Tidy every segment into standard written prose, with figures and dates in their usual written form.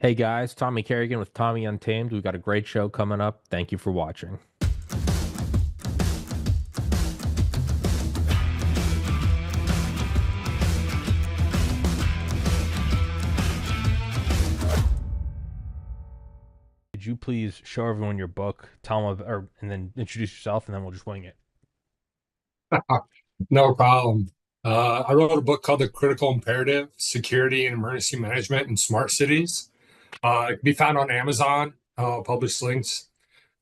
Hey guys, Tommy Kerrigan with Tommy Untamed. We've got a great show coming up. Thank you for watching. Could you please show everyone your book, tell them, and then introduce yourself, and then we'll just wing it. No problem. I wrote a book called The Critical Imperative: Security and Emergency Management in Smart Cities. It can be found on Amazon, published links.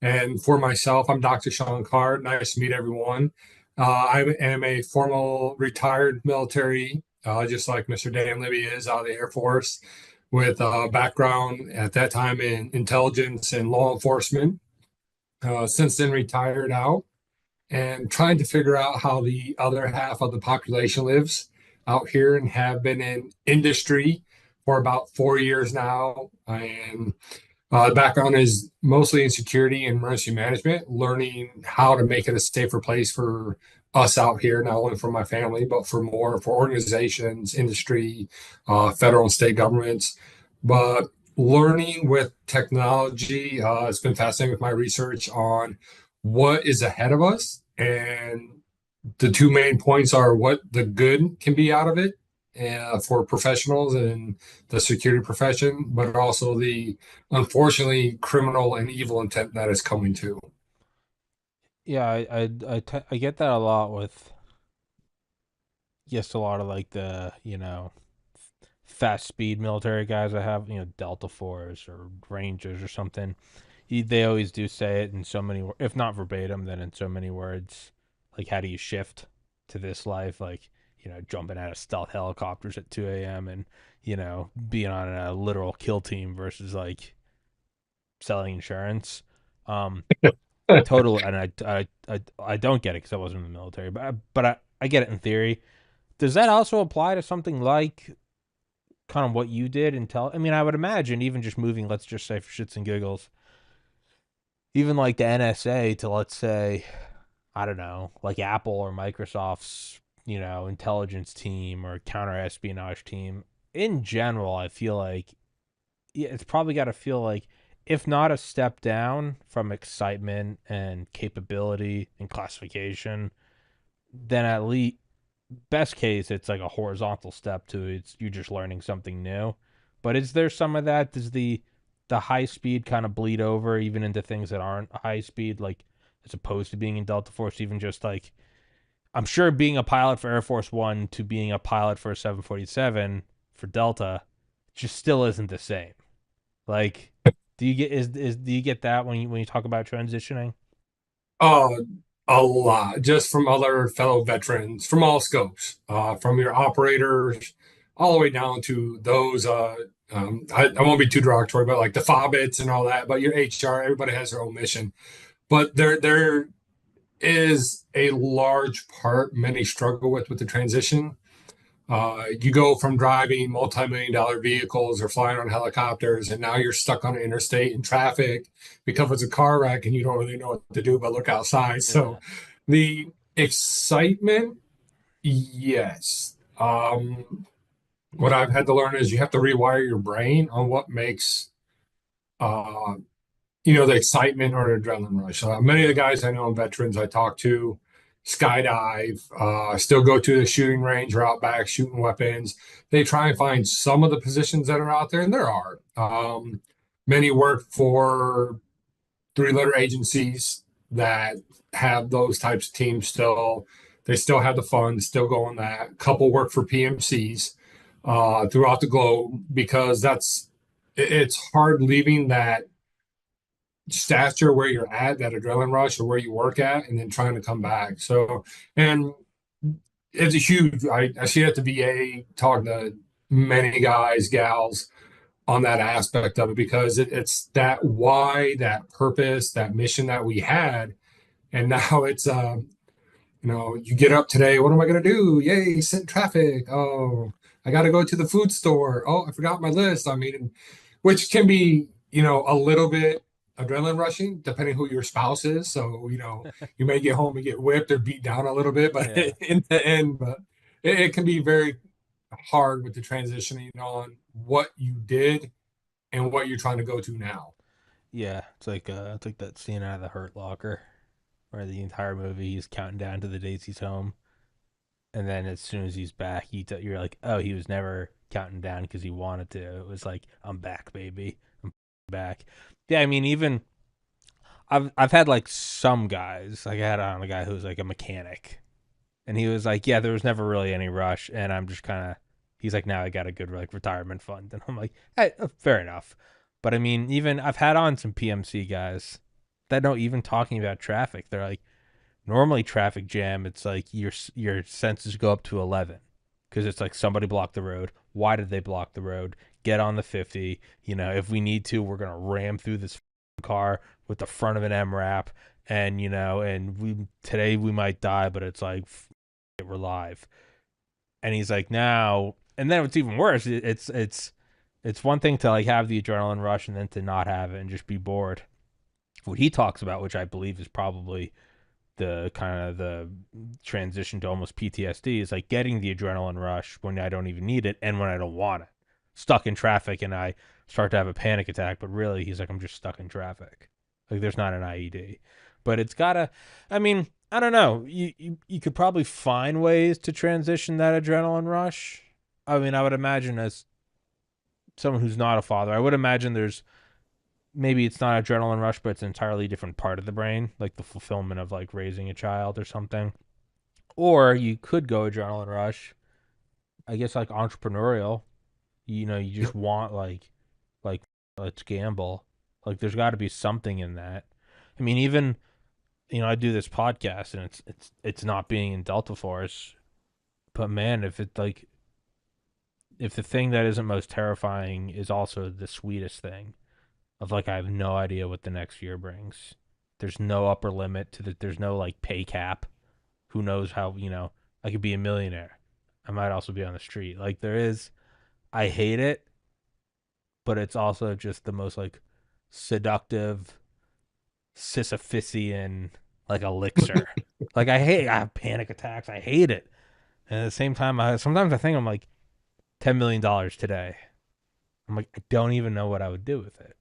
And for myself, I'm Dr. Sean Carr. Nice to meet everyone. I am a formal retired military, just like Mr. Dan Libby is out of the Air Force, with a background at that time in intelligence and law enforcement. Since then, retired out and trying to figure out how the other half of the population lives out here and have been in industry for about 4 years now. And the background is mostly in security and emergency management, learning how to make it a safer place for us out here, not only for my family, but for organizations, industry, federal and state governments. But learning with technology, it's been fascinating with my research on what is ahead of us. And the two main points are what the good can be out of it for professionals in the security profession, but also the unfortunately criminal and evil intent that is coming to. Yeah, I get that a lot with just a lot of like the fast speed military guys I have, Delta Force or Rangers or something. They always do say it in so many, if not verbatim, then in so many words. Like, how do you shift to this life? Like, jumping out of stealth helicopters at 2 a.m. and, being on a literal kill team versus like selling insurance. Um, Total, and I don't get it because I wasn't in the military, but I get it in theory. Does that also apply to something like kind of what you did until? I mean, I would imagine even just moving, let's just say for shits and giggles, even like the NSA to, let's say, I don't know, like Apple or Microsoft's, intelligence team or counter espionage team. In general, I feel like, yeah, it's probably got to feel like, if not a step down from excitement and capability and classification, then at least best case it's like a horizontal step to it's you just learning something new. But is there some of that? Does the high speed kind of bleed over even into things that aren't high speed, like as opposed to being in Delta Force, even just like I'm sure being a pilot for Air Force One to being a pilot for a 747 for Delta just still isn't the same. Like, do you get is do you get that when you talk about transitioning? Uh, a lot, just from other fellow veterans from all scopes, from your operators all the way down to those. I won't be too derogatory, but like the FOBITs and all that. But your HR, everybody has their own mission. But there is a large part many struggle with the transition. You go from driving multi-million-dollar vehicles or flying on helicopters, and now you're stuck on an interstate in traffic because it's a car wreck and you don't really know what to do but look outside. Yeah. So the excitement, yes. What I've had to learn is you have to rewire your brain on what makes uh, the excitement or the adrenaline rush. Many of the guys I know, veterans I talk to, skydive, still go to the shooting range or out back shooting weapons. They try and find some of the positions that are out there, and there are. Many work for three-letter agencies that have those types of teams still. They still have the fun, still go on that. A couple work for PMCs throughout the globe because it's hard leaving that stature where you're at, that adrenaline rush or where you work at, and then trying to come back. So, and it's a huge, I see it at the VA, talking to many guys, gals on that aspect of it because it's that why, that purpose, that mission that we had. And now it's, you get up today, what am I going to do? Yay, sit in traffic. Oh, I got to go to the food store. Oh, I forgot my list. I mean, which can be, a little bit adrenaline rushing, depending who your spouse is. So, you may get home and get whipped or beat down a little bit, but Yeah. in the end, but it can be very hard with the transitioning on what you did and what you're trying to go to now. Yeah, it's like that scene out of the Hurt Locker where the entire movie he's counting down to the days he's home, and then as soon as he's back, you're like, oh, he was never counting down because he wanted to. It was like, I'm back, baby, I'm back. Yeah, I mean, even I've had like some guys, like I had on a guy who was like a mechanic, and he was like, yeah, there was never really any rush, and I'm just kind of. He's like, now I got a good like retirement fund, and I'm like, hey, fair enough. But I mean, even I've had on some PMC guys that know even talking about traffic, they're like, normally traffic jam, it's like your senses go up to 11 because it's like somebody blocked the road. Why did they block the road? Get on the 50. You know, if we need to, we're gonna ram through this car with the front of an M wrap, and you know, and we today we might die, but it's like we're live. And he's like, now, and then what's even worse, it's one thing to like have the adrenaline rush and then to not have it and just be bored. What he talks about, which I believe is probably the kind of the transition to almost PTSD, is like getting the adrenaline rush when I don't even need it and when I don't want it. Stuck in traffic and I start to have a panic attack, but really he's like, I'm just stuck in traffic. Like there's not an IED. But it's gotta I mean, I don't know. You could probably find ways to transition that adrenaline rush. I mean, I would imagine as someone who's not a father, I would imagine there's maybe it's not adrenaline rush, but it's an entirely different part of the brain, like the fulfillment of like raising a child or something. Or you could go adrenaline rush, I guess like entrepreneurial. You know, you just Yep. want like let's gamble. Like there's got to be something in that. I mean, even you know, I do this podcast and it's not being in Delta Force, but man, if it like if the thing that isn't most terrifying is also the sweetest thing of like I have no idea what the next year brings. There's no upper limit to the there's no like pay cap. Who knows how, you know, I could be a millionaire. I might also be on the street. Like there is I hate it, but it's also just the most like seductive Sisyphusian like elixir. Like I have panic attacks. I hate it. And at the same time I sometimes I think I'm like $10 million today. I'm like I don't even know what I would do with it.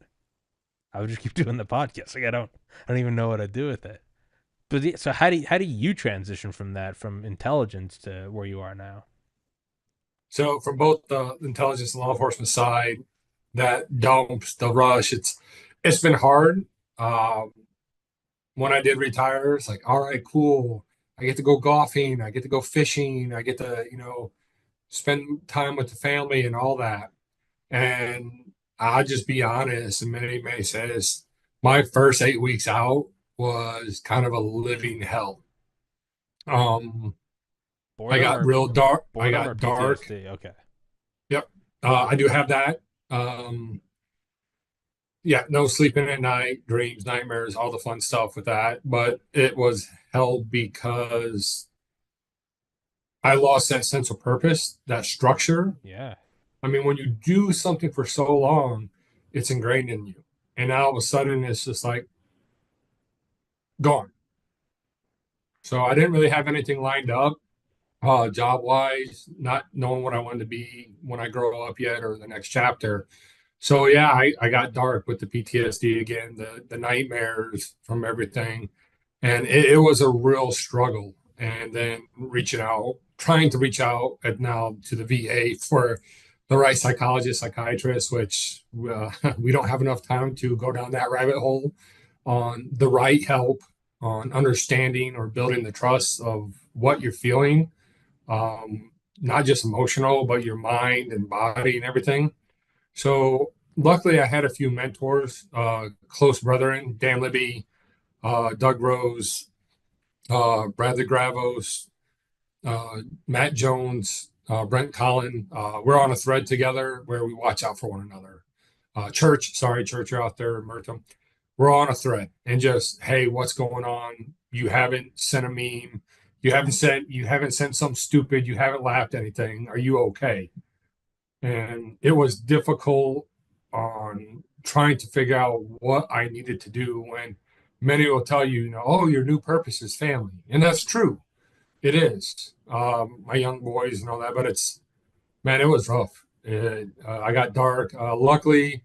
I would just keep doing the podcast. Like I don't even know what I'd do with it. But yeah, so how do you transition from that from intelligence to where you are now? So from both the intelligence and law enforcement side, that dumps the rush. It's been hard. Um, when I did retire, it's like, all right, cool. I get to go golfing. I get to go fishing. I get to, spend time with the family and all that. And I'll just be honest, and many may say this, my first 8 weeks out was kind of a living hell. Um, I Boredom got or real dark. I boredom or got dark. PTSD? Okay. Yep. I do have that. Yeah, no sleeping at night, dreams, nightmares, all the fun stuff with that. But it was hell because I lost that sense of purpose, that structure. Yeah. I mean, when you do something for so long, it's ingrained in you. And now all of a sudden, it's just like gone. So I didn't really have anything lined up, job wise, not knowing what I wanted to be when I grow up yet or the next chapter. So yeah, I got dark with the PTSD again, the nightmares from everything. And it was a real struggle. And then reaching out, trying to reach out at now to the VA for the right psychologist, psychiatrist, which we don't have enough time to go down that rabbit hole on the right help, on understanding or building the trust of what you're feeling, not just emotional, but your mind and body and everything. So luckily, I had a few mentors, close brethren, Dan Libby, Doug Rose, Bradley Gravos, Matt Jones, Brent Collin. We're on a thread together where we watch out for one another. Church, you're out there, Murtham. We're on a thread and just, hey, what's going on? You haven't sent a meme. You haven't sent something stupid. You haven't laughed anything. Are you okay? And it was difficult on trying to figure out what I needed to do when many will tell you, oh, your new purpose is family. And that's true. It is. My young boys and all that, but man, it was rough. I got dark. Luckily,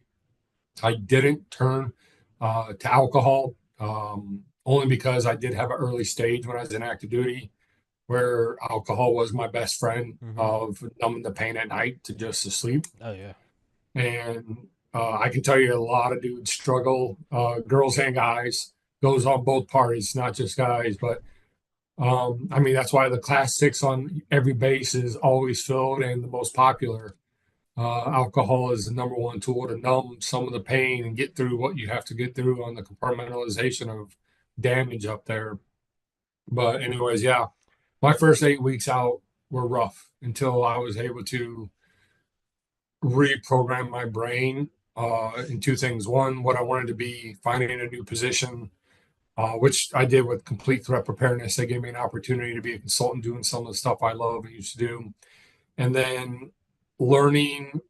I didn't turn to alcohol, only because I did have an early stage when I was in active duty where alcohol was my best friend Mm-hmm. of numbing the pain at night to just to sleep. Oh yeah. And I can tell you a lot of dudes struggle, girls and guys, goes on both parties, not just guys. But I mean, that's why the class six on every base is always filled and the most popular. Alcohol is the number one tool to numb some of the pain and get through what you have to get through on the compartmentalization of damage up there. But, anyways, yeah, my first 8 weeks out were rough until I was able to reprogram my brain in two things. One, what I wanted to be, finding a new position, which I did with complete threat preparedness. They gave me an opportunity to be a consultant doing some of the stuff I love and used to do. And then learning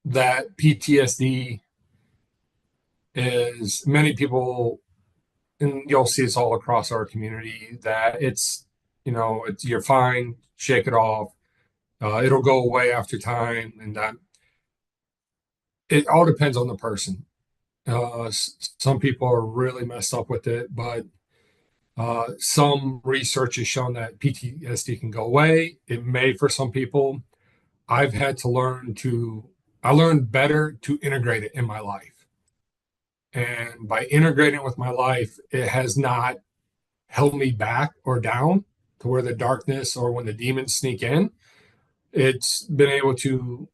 that PTSD is many people, and you'll see this all across our community, that it's you're fine, shake it off. It'll go away after time, and that it all depends on the person. Some people are really messed up with it, but some research has shown that PTSD can go away. It may for some people. I've had to I learned better to integrate it in my life. And by integrating it with my life, it has not held me back or down to where the darkness or when the demons sneak in. It's been able to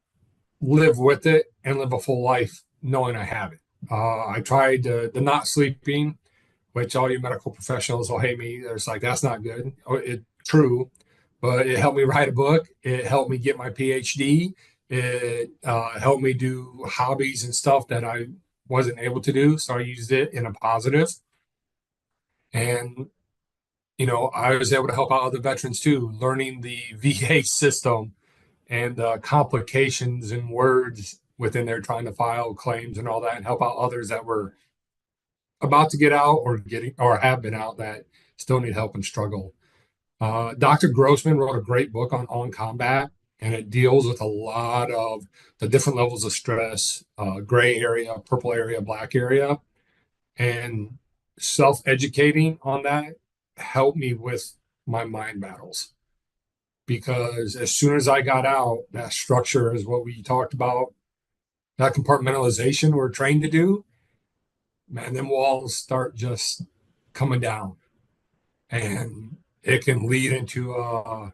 live with it and live a full life knowing I have it. I tried the not sleeping, which all you medical professionals will hate me. There's like, that's not good. It's true, but it helped me write a book. It helped me get my PhD. It helped me do hobbies and stuff that I wasn't able to do. So I used it in a positive. And, I was able to help out other veterans too, learning the VA system and the complications and words within there trying to file claims and all that and help out others that were about to get out or getting or have been out that still need help and struggle. Dr. Grossman wrote a great book on combat, and it deals with a lot of the different levels of stress, gray area, purple area, black area, and self educating on that helped me with my mind battles. Because as soon as I got out, that structure is what we talked about, that compartmentalization we're trained to do, man, them walls start just coming down. And it can lead into a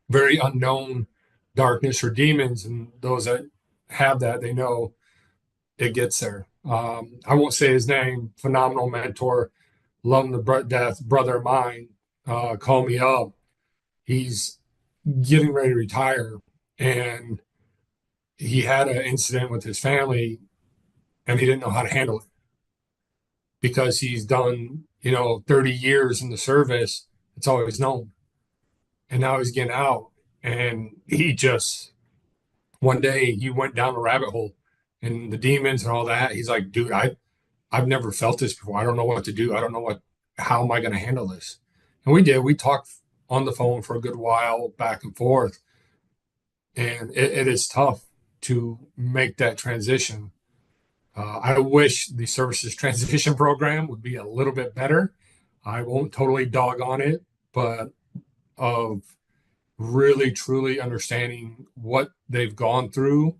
very unknown darkness or demons. And those that have that, they know it gets there. I won't say his name, phenomenal mentor, love him to death, brother of mine, called me up. He's getting ready to retire. And he had an incident with his family and he didn't know how to handle it because he's done, 30 years in the service. It's always known. And now he's getting out. And he just, one day, he went down a rabbit hole and the demons and all that. He's like, dude, I've never felt this before. I don't know what to do. I don't know how am I going to handle this? And we did. We talked on the phone for a good while, back and forth. And it is tough to make that transition. I wish the services transition program would be a little bit better. I won't totally dog on it, but of really truly understanding what they've gone through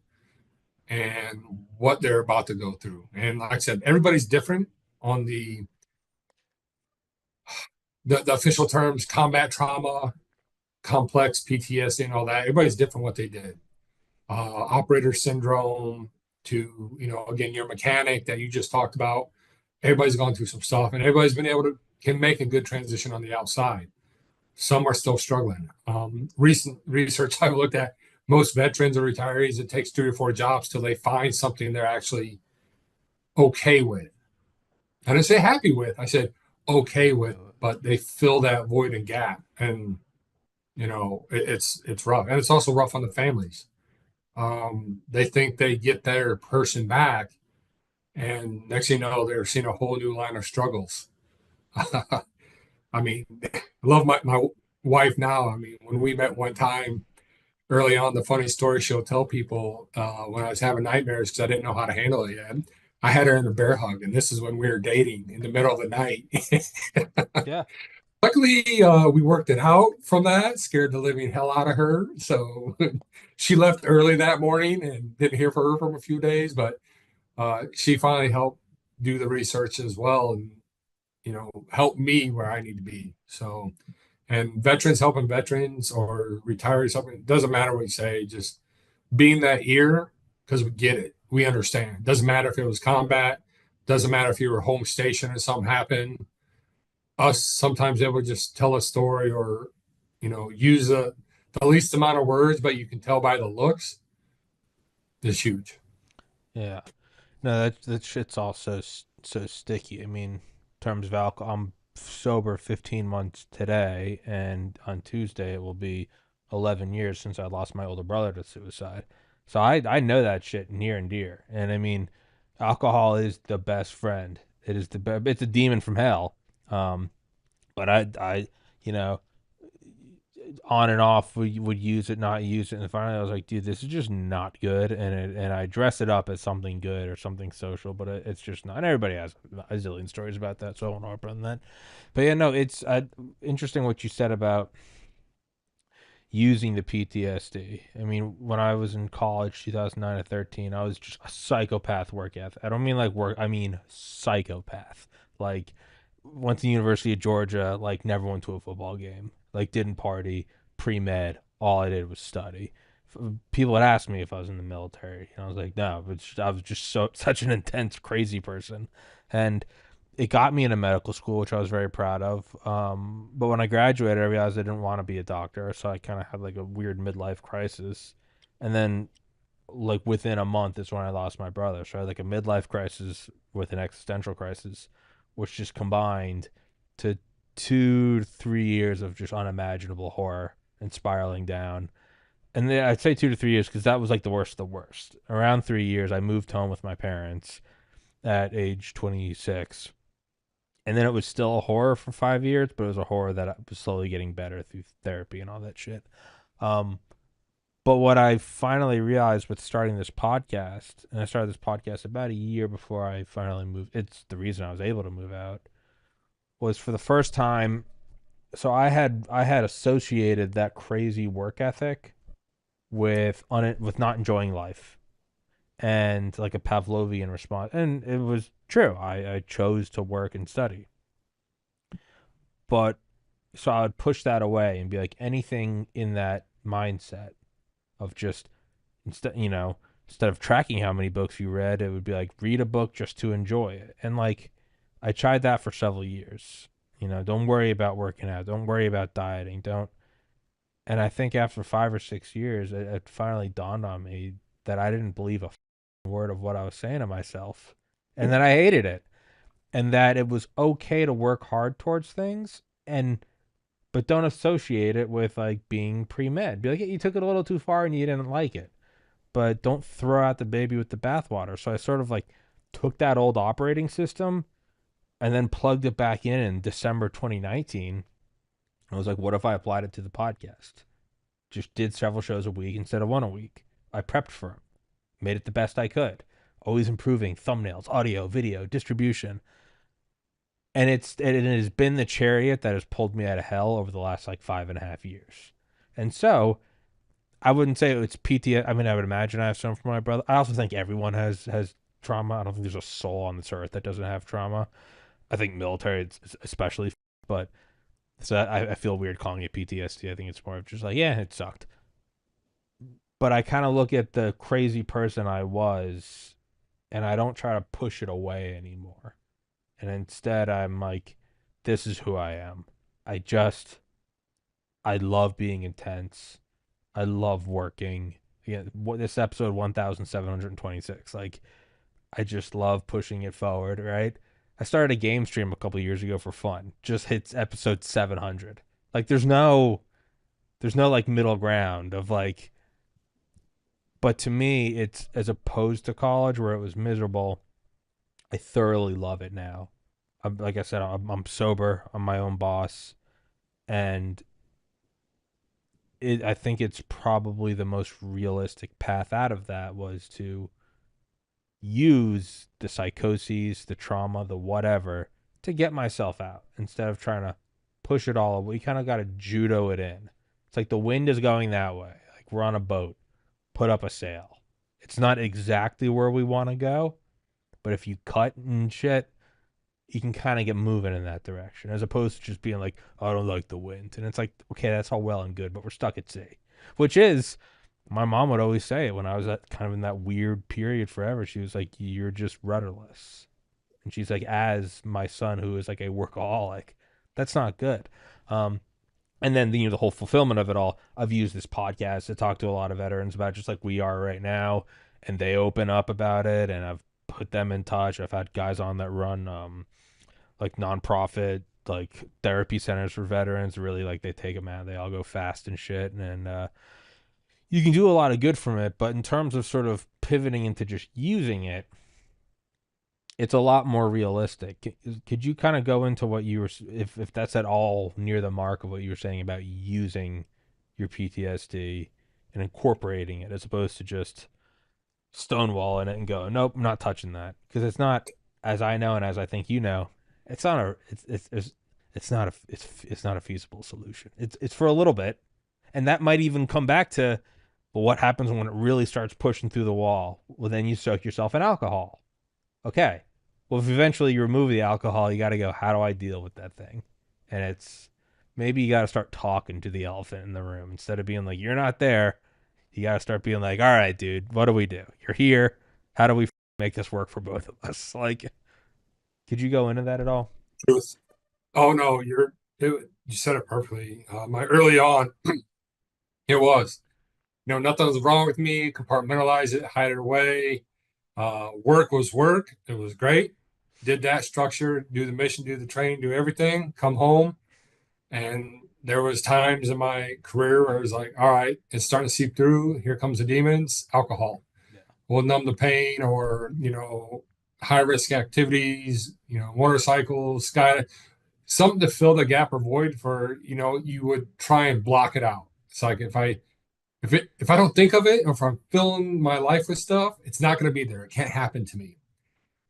and what they're about to go through. And like I said, everybody's different on the official terms, combat trauma, complex PTSD, and all that. Everybody's different what they did. Operator syndrome to, again, your mechanic that you just talked about. Everybody's gone through some stuff and everybody's been able to can make a good transition on the outside. Some are still struggling. Recent research I've looked at, most veterans or retirees, it takes 3 or 4 jobs till they find something they're actually okay with. I didn't say happy with, I said okay with, but they fill that void and gap. And, it's rough. And it's also rough on the families. They think they get their person back, and next thing you know, they're seeing a whole new line of struggles. I mean, I love my wife now. I mean, when we met one time, early on, the funny story she'll tell people when I was having nightmares because I didn't know how to handle it yet. I had her in a bear hug, and this is when we were dating in the middle of the night. Yeah. Luckily, we worked it out from that, scared the living hell out of her. So she left early that morning and didn't hear from her for a few days, but she finally helped do the research as well and, help me where I need to be. So, and veterans helping veterans or retirees helping, doesn't matter what you say, just being that ear because we get it. We understand. Doesn't matter if it was combat, doesn't matter if you were home station and something happened. Us, sometimes they would just tell a story or, use the least amount of words, but you can tell by the looks is huge. Yeah. No, that shit's all so sticky. I mean, in terms of alcohol, I'm sober 15 months today, and on Tuesday it will be 11 years since I lost my older brother to suicide. So I know that shit near and dear. And I mean, alcohol is the best friend. It's a demon from hell. Um, but you know, on and off would use it, not use it, and finally I was like, dude, this is just not good, and I dress it up as something good or something social, but it's just not. And everybody has a zillion stories about that, so I won't harp on that. But yeah, no, it's interesting what you said about using the PTSD. I mean, when I was in college, 2009 to 13, I was just a psychopath work ethic. I don't mean like work, I mean psychopath. Like, went to the University of Georgia, like, never went to a football game, like, didn't party, pre med. All I did was study. People would ask me if I was in the military, and I was like, no, I was just such an intense, crazy person. And it got me into medical school, which I was very proud of. But when I graduated, I realized I didn't want to be a doctor, so I kind of had like a weird midlife crisis. And then, like within a month, is when I lost my brother. So I had like a midlife crisis with an existential crisis, which just combined to 2 to 3 years of just unimaginable horror and spiraling down. And then I'd say 2 to 3 years because that was like the worst of the worst. Around 3 years, I moved home with my parents at age 26, and then it was still a horror for 5 years, but it was a horror that was slowly getting better through therapy and all that shit. Um, but what I finally realized with starting this podcast, and I started this podcast about a year before I finally moved. It's the reason I was able to move out, was for the first time. So I had associated that crazy work ethic with not enjoying life, and like a Pavlovian response, and it was true. I chose to work and study, but so I would push that away and be like, anything in that mindset of just instead of tracking how many books you read, it would be like, read a book just to enjoy it. And like, I tried that for several years. Don't worry about working out, don't worry about dieting, don't. And I think after 5 or 6 years, it finally dawned on me that I didn't believe a word of what I was saying to myself, and that I hated it, and that it was okay to work hard towards things, and but don't associate it with like being pre-med. Be like, yeah, you took it a little too far and you didn't like it, but don't throw out the baby with the bathwater. So I sort of like took that old operating system and then plugged it back in December 2019. I was like, what if I applied it to the podcast? Just did several shows a week instead of one a week. I prepped for them, made it the best I could, always improving thumbnails, audio, video, distribution. And it has been the chariot that has pulled me out of hell over the last like 5.5 years. And so I wouldn't say it's PTSD. I mean, I would imagine I have some from my brother. I also think everyone has trauma. I don't think there's a soul on this earth that doesn't have trauma. I think military, especially, but so I feel weird calling it PTSD. I think it's more of just like, yeah, it sucked. But I kind of look at the crazy person I was, and I don't try to push it away anymore. And instead, I'm like, this is who I am. I just, I love being intense. I love working. Again, this episode 1726. Like, I just love pushing it forward, right? I started a game stream a couple years ago for fun. Just hits episode 700. Like, there's no like middle ground of like, but to me, it's as opposed to college where it was miserable. I thoroughly love it now. Like I said, I'm sober. I'm my own boss, and I think it's probably the most realistic path out of that was to use the psychoses, the trauma, the whatever to get myself out instead of trying to push it all away. You kind of got to judo it in. It's like the wind is going that way. Like we're on a boat, put up a sail. It's not exactly where we want to go, but if you cut and shit, you can kind of get moving in that direction as opposed to just being like, oh, I don't like the wind. And it's like, okay, that's all well and good, but we're stuck at sea, which is my mom would always say it when I was at kind of in that weird period forever. She was like, you're just rudderless. And she's like, as my son, who is like a workaholic, that's not good. Um, and then the whole fulfillment of it all. I've used this podcast to talk to a lot of veterans about just like we are right now, and they open up about it, and I've put them in touch. I've had guys on that run like nonprofit like therapy centers for veterans. Really, like they take them out, they all go fast and shit, and you can do a lot of good from it. But in terms of sort of pivoting into just using it, it's a lot more realistic. Could you kind of go into what you were, if that's at all near the mark of what you were saying about using your PTSD and incorporating it as opposed to just stonewalling it and go, nope, I'm not touching that because it's not, as I know and as I think you know, it's not a, it's not a, it's not a feasible solution. It's for a little bit, and that might even come back to, well, what happens when it really starts pushing through the wall? Well, then you soak yourself in alcohol. Okay. Well, if eventually you remove the alcohol, you got to go, how do I deal with that thing? And it's maybe you got to start talking to the elephant in the room instead of being like, you're not there. You got to start being like, all right, dude, what do we do? You're here. How do we make this work for both of us? Like, could you go into that at all? Truth. Oh no, you said it perfectly. My early on, it was, nothing was wrong with me. Compartmentalize it, hide it away. Work was work. It was great. Did that structure, do the mission, do the training, do everything. Come home, and there was times in my career where I was like, all right, it's starting to seep through. Here comes the demons. Alcohol Yeah. will numb the pain, or high risk activities. Motorcycles, sky, something to fill the gap or void for. You would try and block it out. It's like if I don't think of it, or if I'm filling my life with stuff, it's not going to be there. It can't happen to me.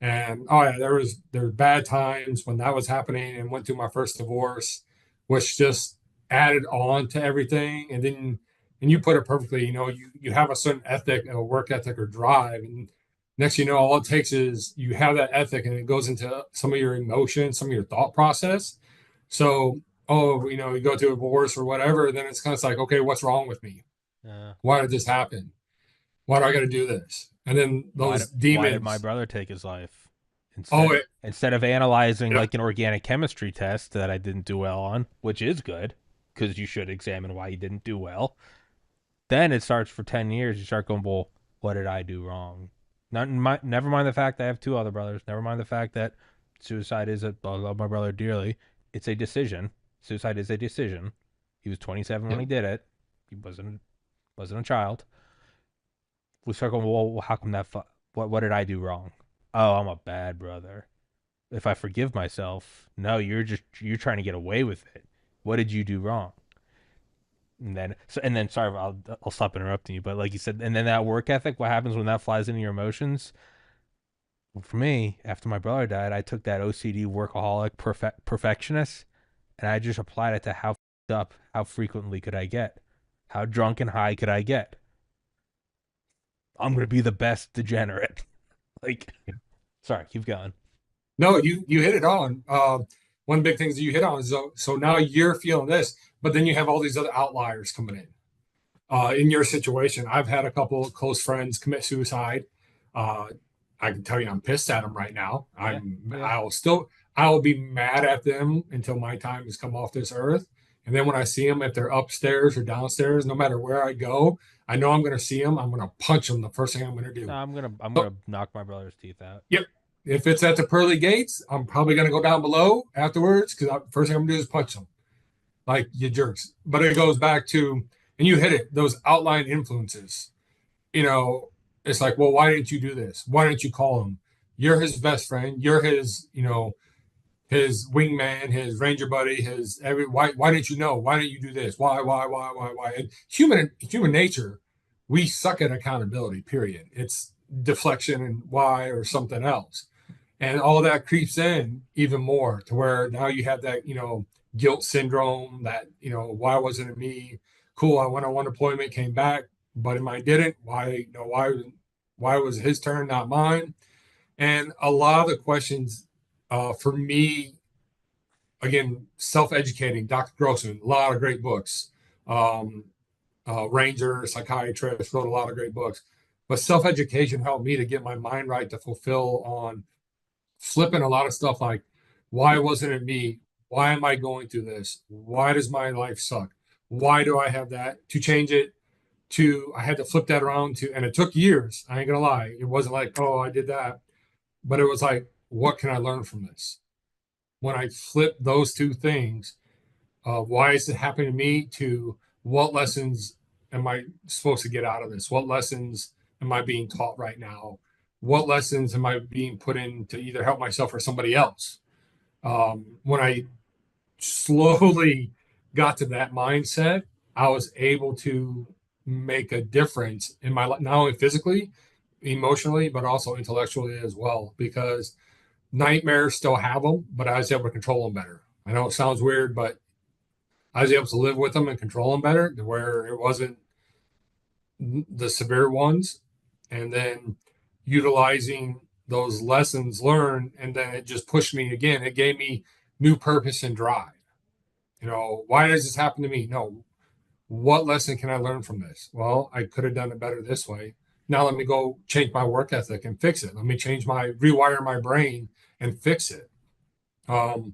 And oh yeah, there were bad times when that was happening, and went through my first divorce, which just added on to everything. And you put it perfectly. You have a certain ethic, a work ethic or drive, and next all it takes is you have that ethic, and it goes into some of your emotions, some of your thought process. So you go through a divorce or whatever, then it's kind of like, okay, what's wrong with me? Uh, Why did this happen? Why do I got to do this? And then those why did my demons. brother take his life? Oh, Instead of analyzing yeah, like an organic chemistry test that I didn't do well on, which is good because you should examine why you didn't do well. Then it starts for 10 years. You start going, well, what did I do wrong? Never mind the fact that I have two other brothers. Never mind the fact that suicide is I love my brother dearly. It's a decision. Suicide is a decision. He was 27 when yeah. he did it. He wasn't a child. We start going, well, how come that? What did I do wrong? Oh, I'm a bad brother. If I forgive myself, no, you're trying to get away with it. What did you do wrong? And then sorry, I'll stop interrupting you, but like you said, and then that work ethic, what happens when that flies into your emotions? Well, for me, after my brother died, I took that OCD workaholic perfectionist and I just applied it to how up, how frequently could I get? How drunk and high could I get? I'm gonna be the best degenerate. Like, sorry, keep going. No, you hit it on. One big thing that you hit on is, so now you're feeling this, but then you have all these other outliers coming in. In your situation, I've had a couple of close friends commit suicide. Uh, I can tell you, I'm pissed at them right now. Yeah, yeah. I'll be mad at them until my time has come off this earth. And then when I see them, if they're upstairs or downstairs, no matter where I go, I know I'm going to see them. I'm going to punch them. The first thing I'm going to No, do. I'm So, gonna knock my brother's teeth out. yep. If it's at the pearly gates, I'm probably going to go down below afterwards, because first thing I'm going to do is punch them like you jerks. But it goes back to, and you hit it, those outline influences. you know, it's like, well, why didn't you do this? Why didn't you call him? You're his best friend. You're his, his wingman, his ranger buddy, his every why didn't you know? Why didn't you do this? Why? And human nature, we suck at accountability, period. It's deflection and why or something else. And all that creeps in even more to where now you have that, guilt syndrome that, why wasn't it me? Cool, I went on one deployment, came back, but mine didn't. Why was it his turn, not mine? And a lot of the questions for me, again, self-educating, Dr. Grossman, a lot of great books. Um, Ranger, psychiatrist, wrote a lot of great books. But self-education helped me to get my mind right to fulfill on flipping a lot of stuff like, why wasn't it me? Why am I going through this? Why does my life suck? Why do I have that? To change it to, I had to flip that around to, and it took years. I ain't gonna lie. It wasn't like, oh, I did that. But it was like, what can I learn from this? When I flip those two things, why is it happening to me? To what lessons am I supposed to get out of this? What lessons am I being taught right now? What lessons am I being put in to either help myself or somebody else? When I slowly got to that mindset, I was able to make a difference in my life, not only physically, emotionally, but also intellectually as well. Because nightmares still have them, but I was able to control them better. I know it sounds weird, but I was able to live with them and control them better to where it wasn't the severe ones. And then utilizing those lessons learned, and then it just pushed me again. It gave me new purpose and drive. Why does this happen to me? No, what lesson can I learn from this? Well, I could have done it better this way. Now let me go change my work ethic and fix it. Let me rewire my brain and fix it. Um,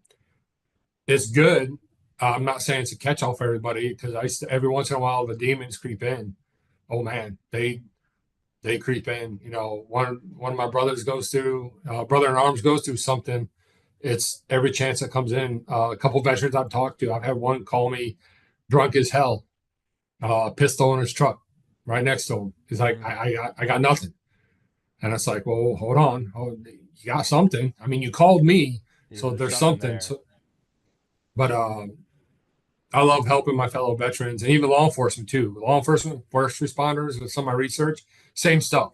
it's good. I'm not saying it's a catch-all for everybody because every once in a while the demons creep in. Oh man, they creep in. One of my brothers goes through, brother in arms goes through something. It's every chance that comes in. A couple veterans I've talked to, I've had one call me drunk as hell, pistol in his truck, right next to him. He's like, Mm. I got nothing, and it's like, well, hold on, you got something. I mean, you called me, Yeah, so there's there's something something. there. So, but I love helping my fellow veterans and even law enforcement too. Law enforcement, first responders, with some of my research, same stuff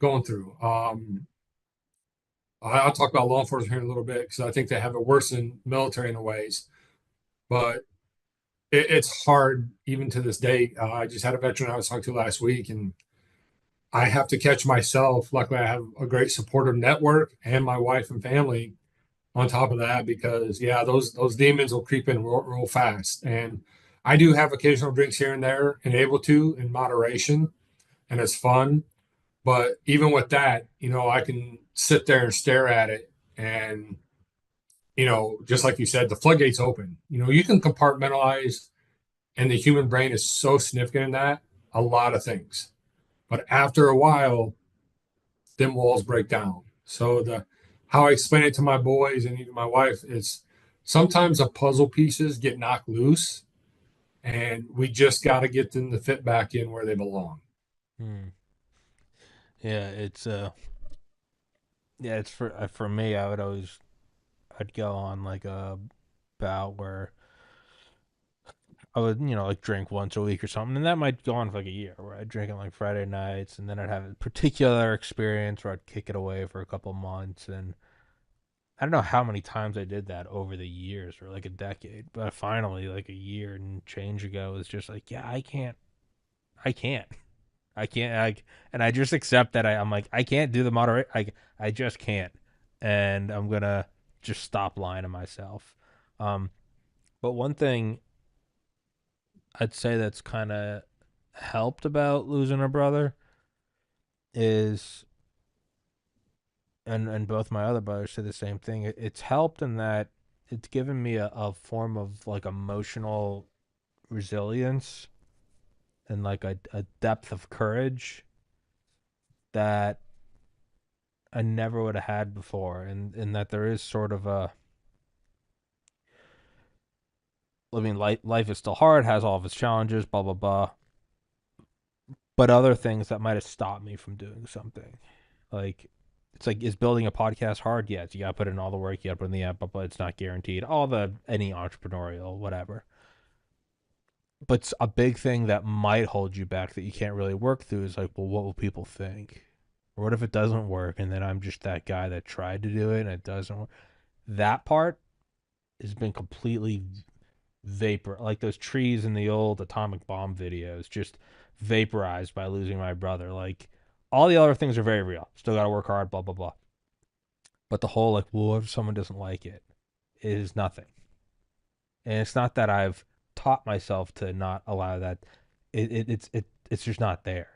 going through. I'll talk about law enforcement here in a little bit because I think they have it worse than military in ways, but it's hard even to this day. I just had a veteran I was talking to last week, and I have to catch myself. Luckily, I have a great supportive network and my wife and family on top of that because yeah, those demons will creep in real fast. And I do have occasional drinks here and there and able to in moderation, and it's fun. But even with that, I can sit there and stare at it and just like you said, the floodgates open. You can compartmentalize, and the human brain is so significant in that a lot of things. But after a while, them walls break down. So the how I explain it to my boys and even my wife is sometimes the puzzle pieces get knocked loose, and we just got to get them to fit back in where they belong. Hmm. Yeah, it's for me. I'd go on like a bout where I would, like drink once a week or something, and that might go on for like a year where I'd drink on like Friday nights, and then I'd have a particular experience where I'd kick it away for a couple months, and I don't know how many times I did that over the years or like a decade, but finally, like a year and change ago, was just like, yeah, I can't, I can't, and I just accept that I'm like, I can't do the moderate, I just can't, and I'm gonna just stop lying to myself. Um, but one thing I'd say that's kind of helped about losing a brother is, and both my other brothers say the same thing. It's helped in that it's given me a form of like emotional resilience and like a depth of courage that I never would have had before, and that there is sort of I mean, life is still hard, has all of its challenges, blah blah blah, but other things that might have stopped me from doing something, like It's like, is building a podcast hard? Yes, you got to put in all the work, you got to put in the app, but it's not guaranteed. All the any entrepreneurial whatever. But a big thing that might hold you back that you can't really work through is like, well, what will people think? Or what if it doesn't work and then I'm just that guy that tried to do it and it doesn't work? That part has been completely vapor, like those trees in the old atomic bomb videos, just vaporized by losing my brother. Like all the other things are very real. Still got to work hard, blah blah blah. But the whole like, well, what if someone doesn't like it, is nothing. And it's not that I've taught myself to not allow that. It's just not there.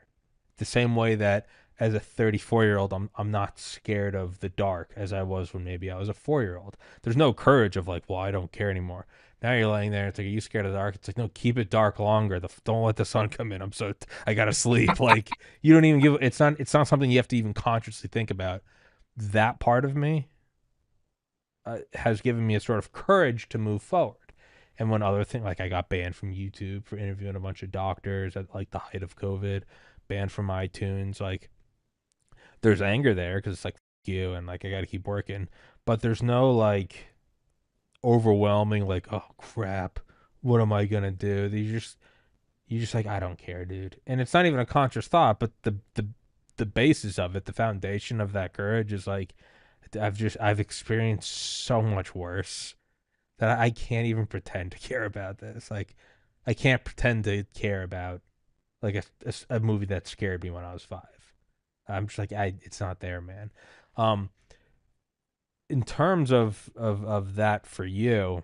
The same way that as a 34-year old, I'm not scared of the dark as I was when maybe I was a 4-year old. There's no courage of like, well, I don't care anymore. Now you're laying there. It's like, are you scared of the dark? It's like, no, keep it dark longer. Don't let the sun come in. I gotta sleep. Like you don't even give. It's not something you have to even consciously think about. That part of me has given me a sort of courage to move forward. And when other things, like I got banned from YouTube for interviewing a bunch of doctors at like the height of COVID, banned from iTunes, like there's anger there because it's like you and like I got to keep working, but there's no like overwhelming like, oh crap, what am I gonna do? You just like, I don't care, dude. And it's not even a conscious thought, but the basis of it, the foundation of that courage is like, I've experienced so much worse that I can't even pretend to care about this. Like, I can't pretend to care about like a movie that scared me when I was 5. I'm just like, it's not there, man. Um, in terms of that for you,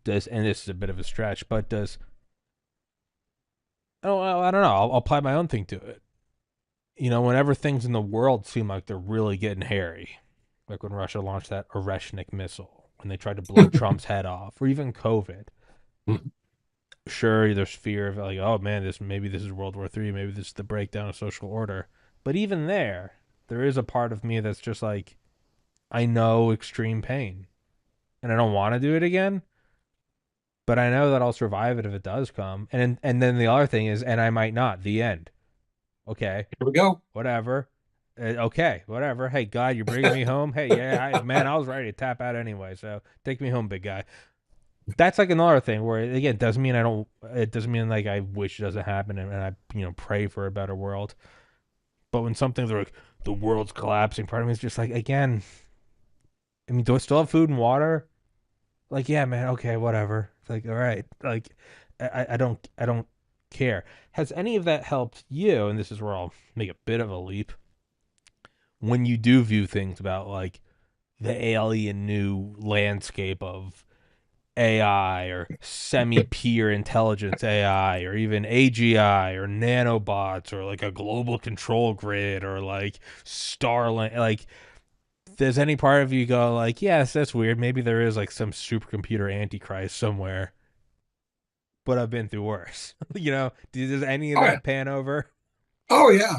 does, and this is a bit of a stretch, but does, oh, I don't know. I'll apply my own thing to it. Whenever things in the world seem like they're really getting hairy, like when Russia launched that Oreshnik missile, when they tried to blow Trump's head off, or even COVID. Sure, there's fear of like, oh man, this is World War III, maybe this is the breakdown of social order. But even there is a part of me that's just like, I know extreme pain, and I don't want to do it again, but I know that I'll survive it if it does come. And then the other thing is, and I might not. The end. Okay, Here we go. whatever. Okay, whatever. Hey, God, you're bringing me home. Hey, yeah, man, I was ready to tap out anyway. So take me home, big guy. That's like another thing where again, doesn't mean I don't. It doesn't mean like I wish it doesn't happen and I pray for a better world. But when something's like the world's collapsing, part of me is just like, again, I mean, do I still have food and water? Like, yeah, man, okay, whatever. It's like, all right, like, I don't care. Has any of that helped you? And this is where I'll make a bit of a leap. When you do view things about like the alien new landscape of AI or semi peer intelligence AI or even AGI or nanobots or like a global control grid or like Starlink, like does any part of you go like, yes, that's weird. Maybe there is like some supercomputer antichrist somewhere, but I've been through worse. Does any of Oh yeah. that pan over? Oh yeah.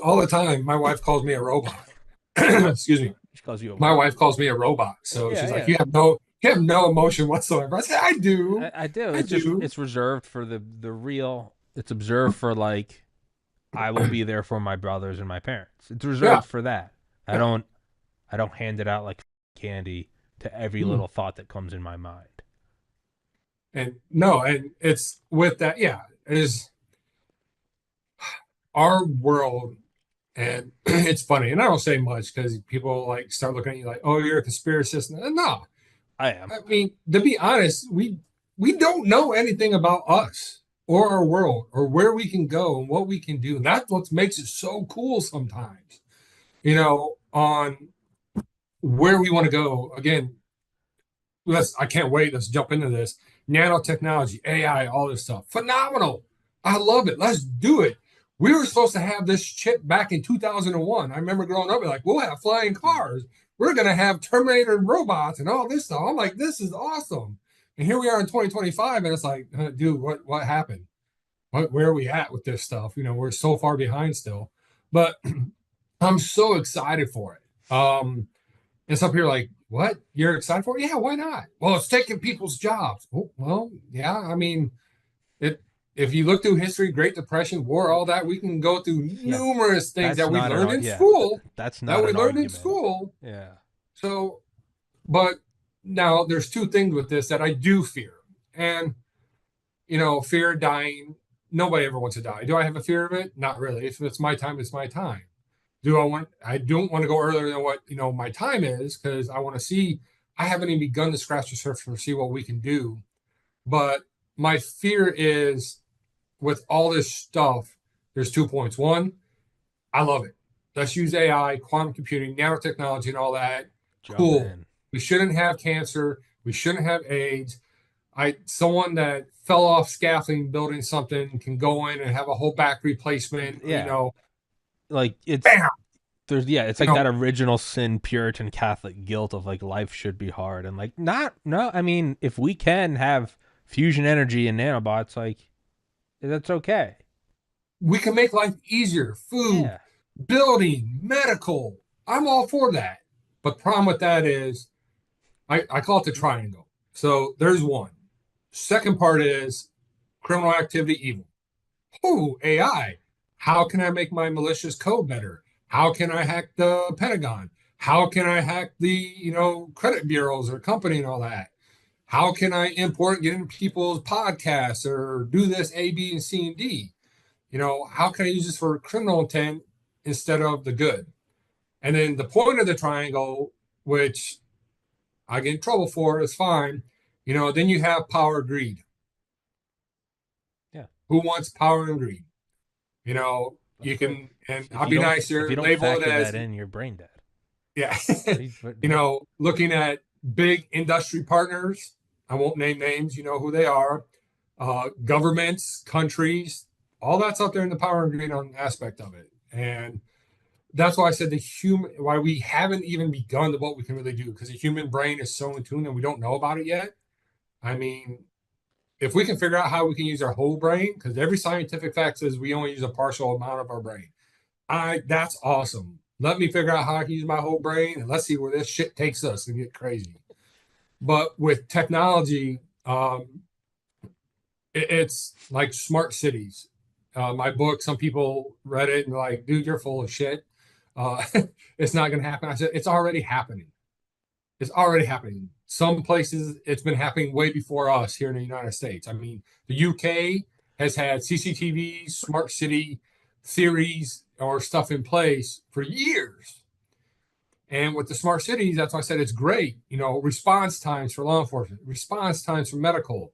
All the time. My wife calls me a robot. Excuse me. She calls you a My what? wife calls me a robot. So Yeah, she's like, yeah. you have no emotion whatsoever. I say, I do. I do. I It's just do. it's reserved for the real. It's observed for like I will be there for my brothers and my parents. It's Yeah. reserved for that. I Yeah. don't I don't hand it out like candy to every Mm. little thought that comes in my mind. And no, and it's with that, yeah, it is our world. And it's funny. And I don't say much because people like start looking at you like, oh, you're a conspiracist. No, I am. I mean, to be honest, we don't know anything about us or our world or where we can go and what we can do. And that's what makes it so cool sometimes, on where we want to go. Again, I can't wait. Let's jump into this. Nanotechnology, AI, all this stuff. Phenomenal. I love it. Let's do it. We were supposed to have this chip back in 2001. I remember growing up, like, we'll have flying cars. We're going to have Terminator robots and all this stuff. I'm like, this is awesome. And here we are in 2025, and it's like, dude, what happened? Where are we at with this stuff? We're so far behind still. But I'm so excited for it. And some people are like, what? You're excited for it? Yeah, why not? Well, it's taking people's jobs. Oh, well, yeah, I mean, it. If you look through history, Great Depression, war, all that, we can go through Yeah, numerous things that's that we not learned in yeah, school, that's that not we an learned in argument. school. Yeah. So, but now there's two things with this that I do fear. And, fear of dying. Nobody ever wants to die. Do I have a fear of it? Not really. If it's my time, it's my time. I don't want to go earlier than what, my time is because I want to see, I haven't even begun to scratch the surface and see what we can do. But my fear is with all this stuff, there's 2 points. One, I love it. Let's use AI, quantum computing, nanotechnology, and all that. Jump Cool. in. We shouldn't have cancer. We shouldn't have AIDS. Someone that fell off scaffolding building something can go in and have a whole back replacement. Yeah. Like Bam. it's You like know, that original sin Puritan Catholic guilt of like life should be hard and like not no, I mean, if we can have fusion energy and nanobots, like that's okay. we can make life easier. Food, Yeah. building, medical. I'm all for that. But the problem with that is I call it the triangle. So there's one. Second part is criminal activity evil. Oh, AI. How can I make my malicious code better? How can I hack the Pentagon? How can I hack the, credit bureaus or company and all that? How can I import and get into people's podcasts or do this A, B, and C and D? How can I use this for criminal intent instead of the good? And then the point of the triangle, which I get in trouble for, is fine. Then you have power greed. Yeah. Who wants power and greed? Of You course. can, and If I'll you be don't nice if you here, don't label it factor as, that in, you're brain dead. yeah, What don't looking at big industry partners. I won't name names, you know who they are, governments, countries, all that's up there in the power and greed on aspect of it. And that's why I said why we haven't even begun to what we can really do because the human brain is so in tune and we don't know about it yet. I mean, if we can figure out how we can use our whole brain, because every scientific fact says we only use a partial amount of our brain. That's awesome. Let me figure out how I can use my whole brain and let's see where this shit takes us and get crazy. But with technology, it's like smart cities. My book, some people read it and like, dude, you're full of shit. Uh, it's not going to happen. I said, it's already happening. It's already happening. Some places it's been happening way before us here in the United States. I mean, the UK has had CCTV, smart city theories or stuff in place for years. And with the smart cities, that's why I said it's great. Response times for law enforcement, response times for medical.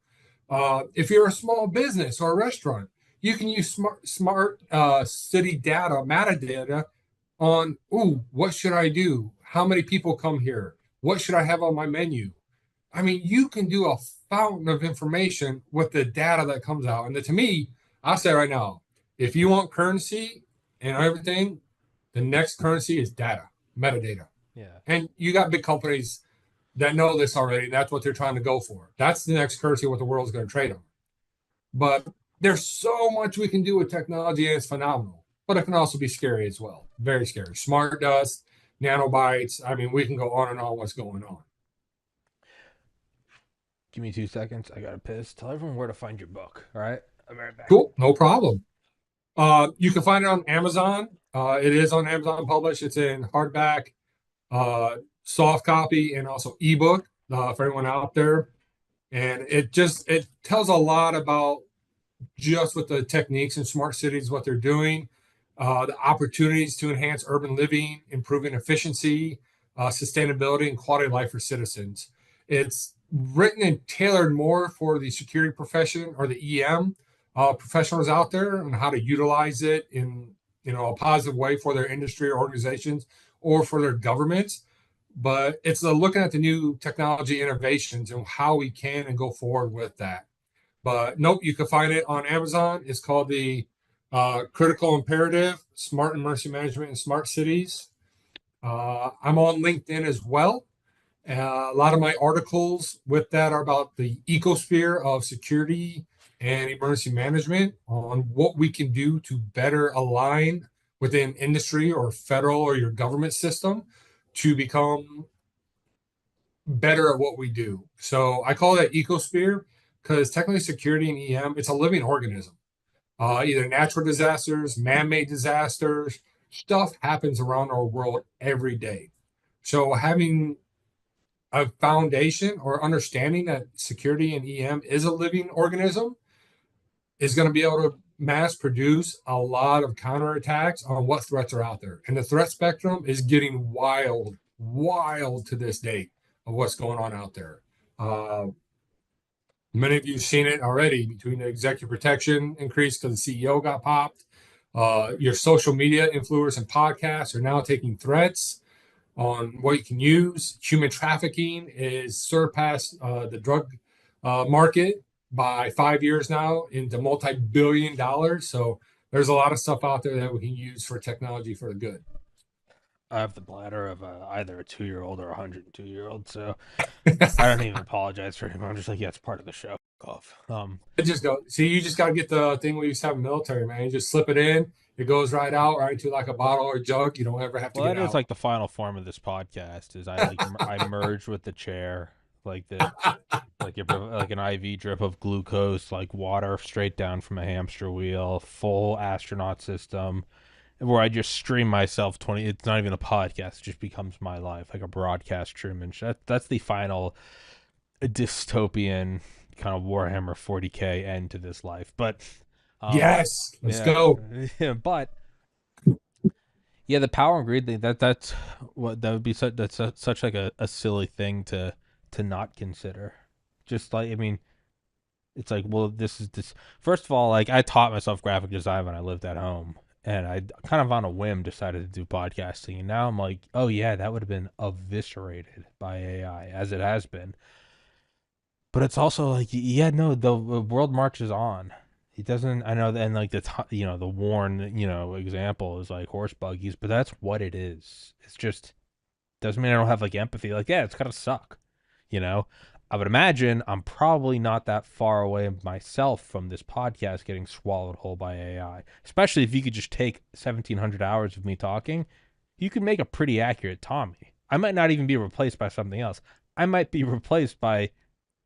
If you're a small business or a restaurant, you can use smart city data, metadata on, ooh, what should I do? How many people come here? What should I have on my menu? I mean, you can do a fountain of information with the data that comes out. And to me, I'll say right now, if you want currency and everything, the next currency is data, metadata. Yeah. And you got big companies that know this already. That's what they're trying to go for. That's the next currency what the world's going to trade on. But there's so much we can do with technology, and it's phenomenal. But it can also be scary as well. Very scary. Smart dust, nanobites. I mean, we can go on and on what's going on. Give me 2 seconds. I gotta piss. Tell everyone where to find your book. All right. I'll be right back. Cool. No problem. You can find it on Amazon. It is on Amazon Publish. It's in hardback, soft copy, and also ebook for everyone out there. And it tells a lot about just with the techniques in smart cities, what they're doing, the opportunities to enhance urban living, improving efficiency, sustainability, and quality of life for citizens. It's written and tailored more for the security profession or the EM professionals out there on how to utilize it in a positive way for their industry or organizations or for their governments. But it's looking at the new technology innovations and how we can and go forward with that. But nope, you can find it on Amazon. It's called the Critical Imperative: Smart Emergency Management in Smart Cities. I'm on LinkedIn as well. A lot of my articles with that are about the ecosphere of security and emergency management on what we can do to better align within industry or federal or your government system to become better at what we do. So I call that ecosphere because technically security and EM, it's a living organism. Either natural disasters, man-made disasters, stuff happens around our world every day. So having a foundation or understanding that security and EM is a living organism is going to be able to mass produce a lot of counterattacks on what threats are out there. And the threat spectrum is getting wild, wild to this date of what's going on out there. Uh, Many of you have seen it already between the executive protection increase because the CEO got popped. Your social media influencers and podcasts are now taking threats on what you can use. Human trafficking is surpassed the drug market by 5 years now into multi-billion dollars. So there's a lot of stuff out there that we can use for technology for the good. I have the bladder of either a 2-year-old or a 102-year-old, so I don't even apologize for him. I'm just like, yeah, it's part of the show. Off. It just go. See, you just got to get the thing we used to have in the military, man. You just slip it in, it goes right out, right into like a bottle or a jug. You don't ever have to Well, get that is out. like the final form of this podcast. Is I merge with the chair, like the like an IV drip of glucose, like water straight down from a hamster wheel, full astronaut system, where I just stream myself 20. It's not even a podcast; it just becomes my life, like a broadcast Truman. That's the final dystopian kind of Warhammer 40K end to this life. But Yes, let's yeah, go. yeah, but yeah, the power and greed thing, that's what that would be such that's such like a silly thing to not consider. Just like, I mean, it's like, well, this first of all, like, I taught myself graphic design when I lived at home, and I kind of on a whim decided to do podcasting, and now I'm like, oh yeah, that would have been eviscerated by AI as it has been. But it's also like, yeah, no, the world marches on. It doesn't. I know, and like the worn example is like horse buggies, but that's what it is. It's just doesn't mean I don't have like empathy. Like, yeah, it's gotta suck. You know, I would imagine I'm probably not that far away myself from this podcast getting swallowed whole by AI. Especially if you could just take 1,700 hours of me talking, you could make a pretty accurate Tommy. I might not even be replaced by something else. I might be replaced by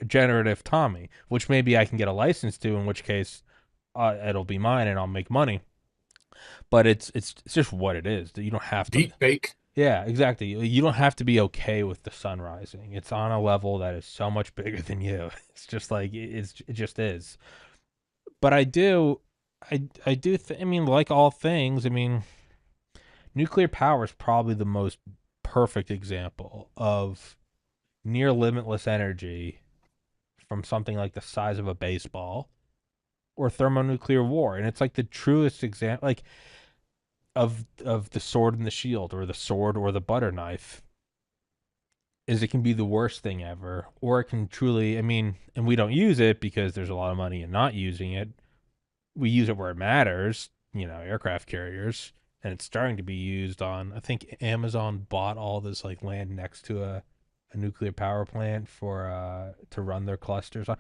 generative Tommy, which maybe I can get a license to, in which case it'll be mine and I'll make money. But it's just what it is. You don't have to. Deep fake. Yeah, exactly. You don't have to be okay with the sun rising. It's on a level that is so much bigger than you. It's just like it just is. But I mean, like all things, I mean, nuclear power is probably the most perfect example of near limitless energy from something like the size of a baseball or thermonuclear war, and it's like the truest example, like of the sword and the shield, or the sword or the butter knife. Is it can be the worst thing ever, or it can truly, I mean, and we don't use it because there's a lot of money in not using it. We use it where it matters, aircraft carriers, and it's starting to be used on. I think Amazon bought all this like land next to a nuclear power plant for to run their clusters. I'm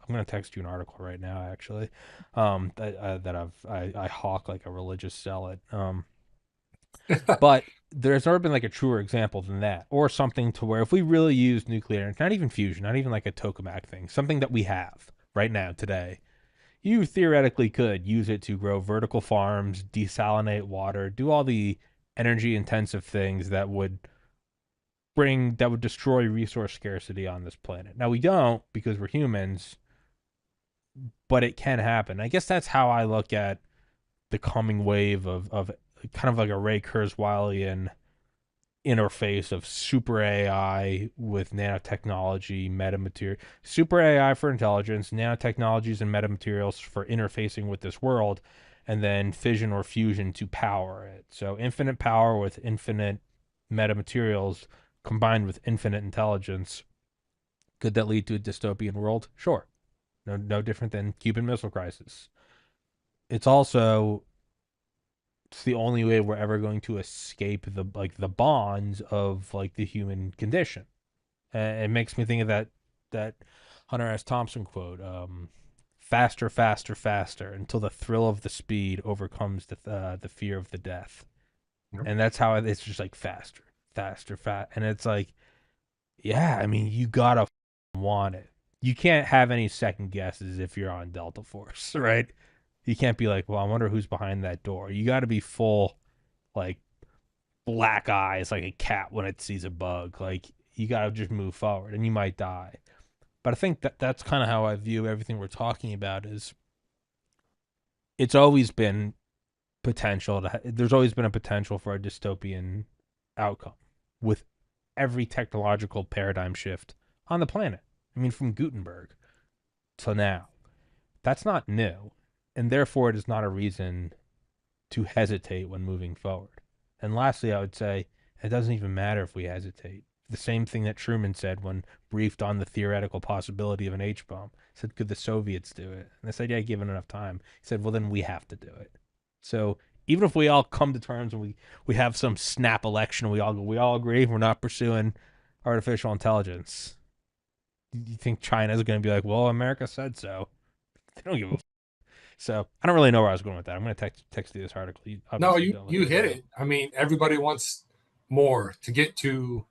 gonna text you an article right now, actually, that I hawk like a religious zealot. But there's never been like a truer example than that, or something to where if we really use nuclear, not even fusion, not even like a tokamak thing, something that we have right now today, you theoretically could use it to grow vertical farms, desalinate water, do all the energy intensive things that would destroy resource scarcity on this planet. Now we don't because we're humans, but it can happen. I guess that's how I look at the coming wave of kind of like a Ray Kurzweilian interface of super AI with nanotechnology, metamaterial, super AI for intelligence, nanotechnologies and metamaterials for interfacing with this world, and then fission or fusion to power it. So infinite power with infinite metamaterials combined with infinite intelligence. Could that lead to a dystopian world? Sure. No different than Cuban Missile Crisis. It's also it's the only way we're ever going to escape the bonds of like the human condition. It makes me think of that Hunter S. Thompson quote: "Faster, faster, faster, until the thrill of the speed overcomes the fear of the death." And that's how it's just like faster, faster, fast, and it's like, yeah, I mean, you gotta want it. you can't have any second guesses if you're on Delta Force, right? You can't be like, well, I wonder who's behind that door. You got to be full, like, black eyes, like a cat when it sees a bug. Like, you got to just move forward and you might die. But I think that that's kind of how I view everything we're talking about is it's always been potential to, there's always been a potential for a dystopian outcome with every technological paradigm shift on the planet. I mean, from Gutenberg to now. That's not new, and therefore it is not a reason to hesitate when moving forward. And lastly, I would say it doesn't even matter if we hesitate. The same thing that Truman said when briefed on the theoretical possibility of an H bomb. He said, could the Soviets do it? And they said, yeah, given enough time. He said, well, then we have to do it. So even if we all come to terms and we have some snap election, we all agree we're not pursuing artificial intelligence. You think China is going to be like, well, America said so? They don't give a. So I don't really know where I was going with that. I'm going to text you this article. You No, obviously you don't look you at it hit now. it. I mean, everybody wants more to get to,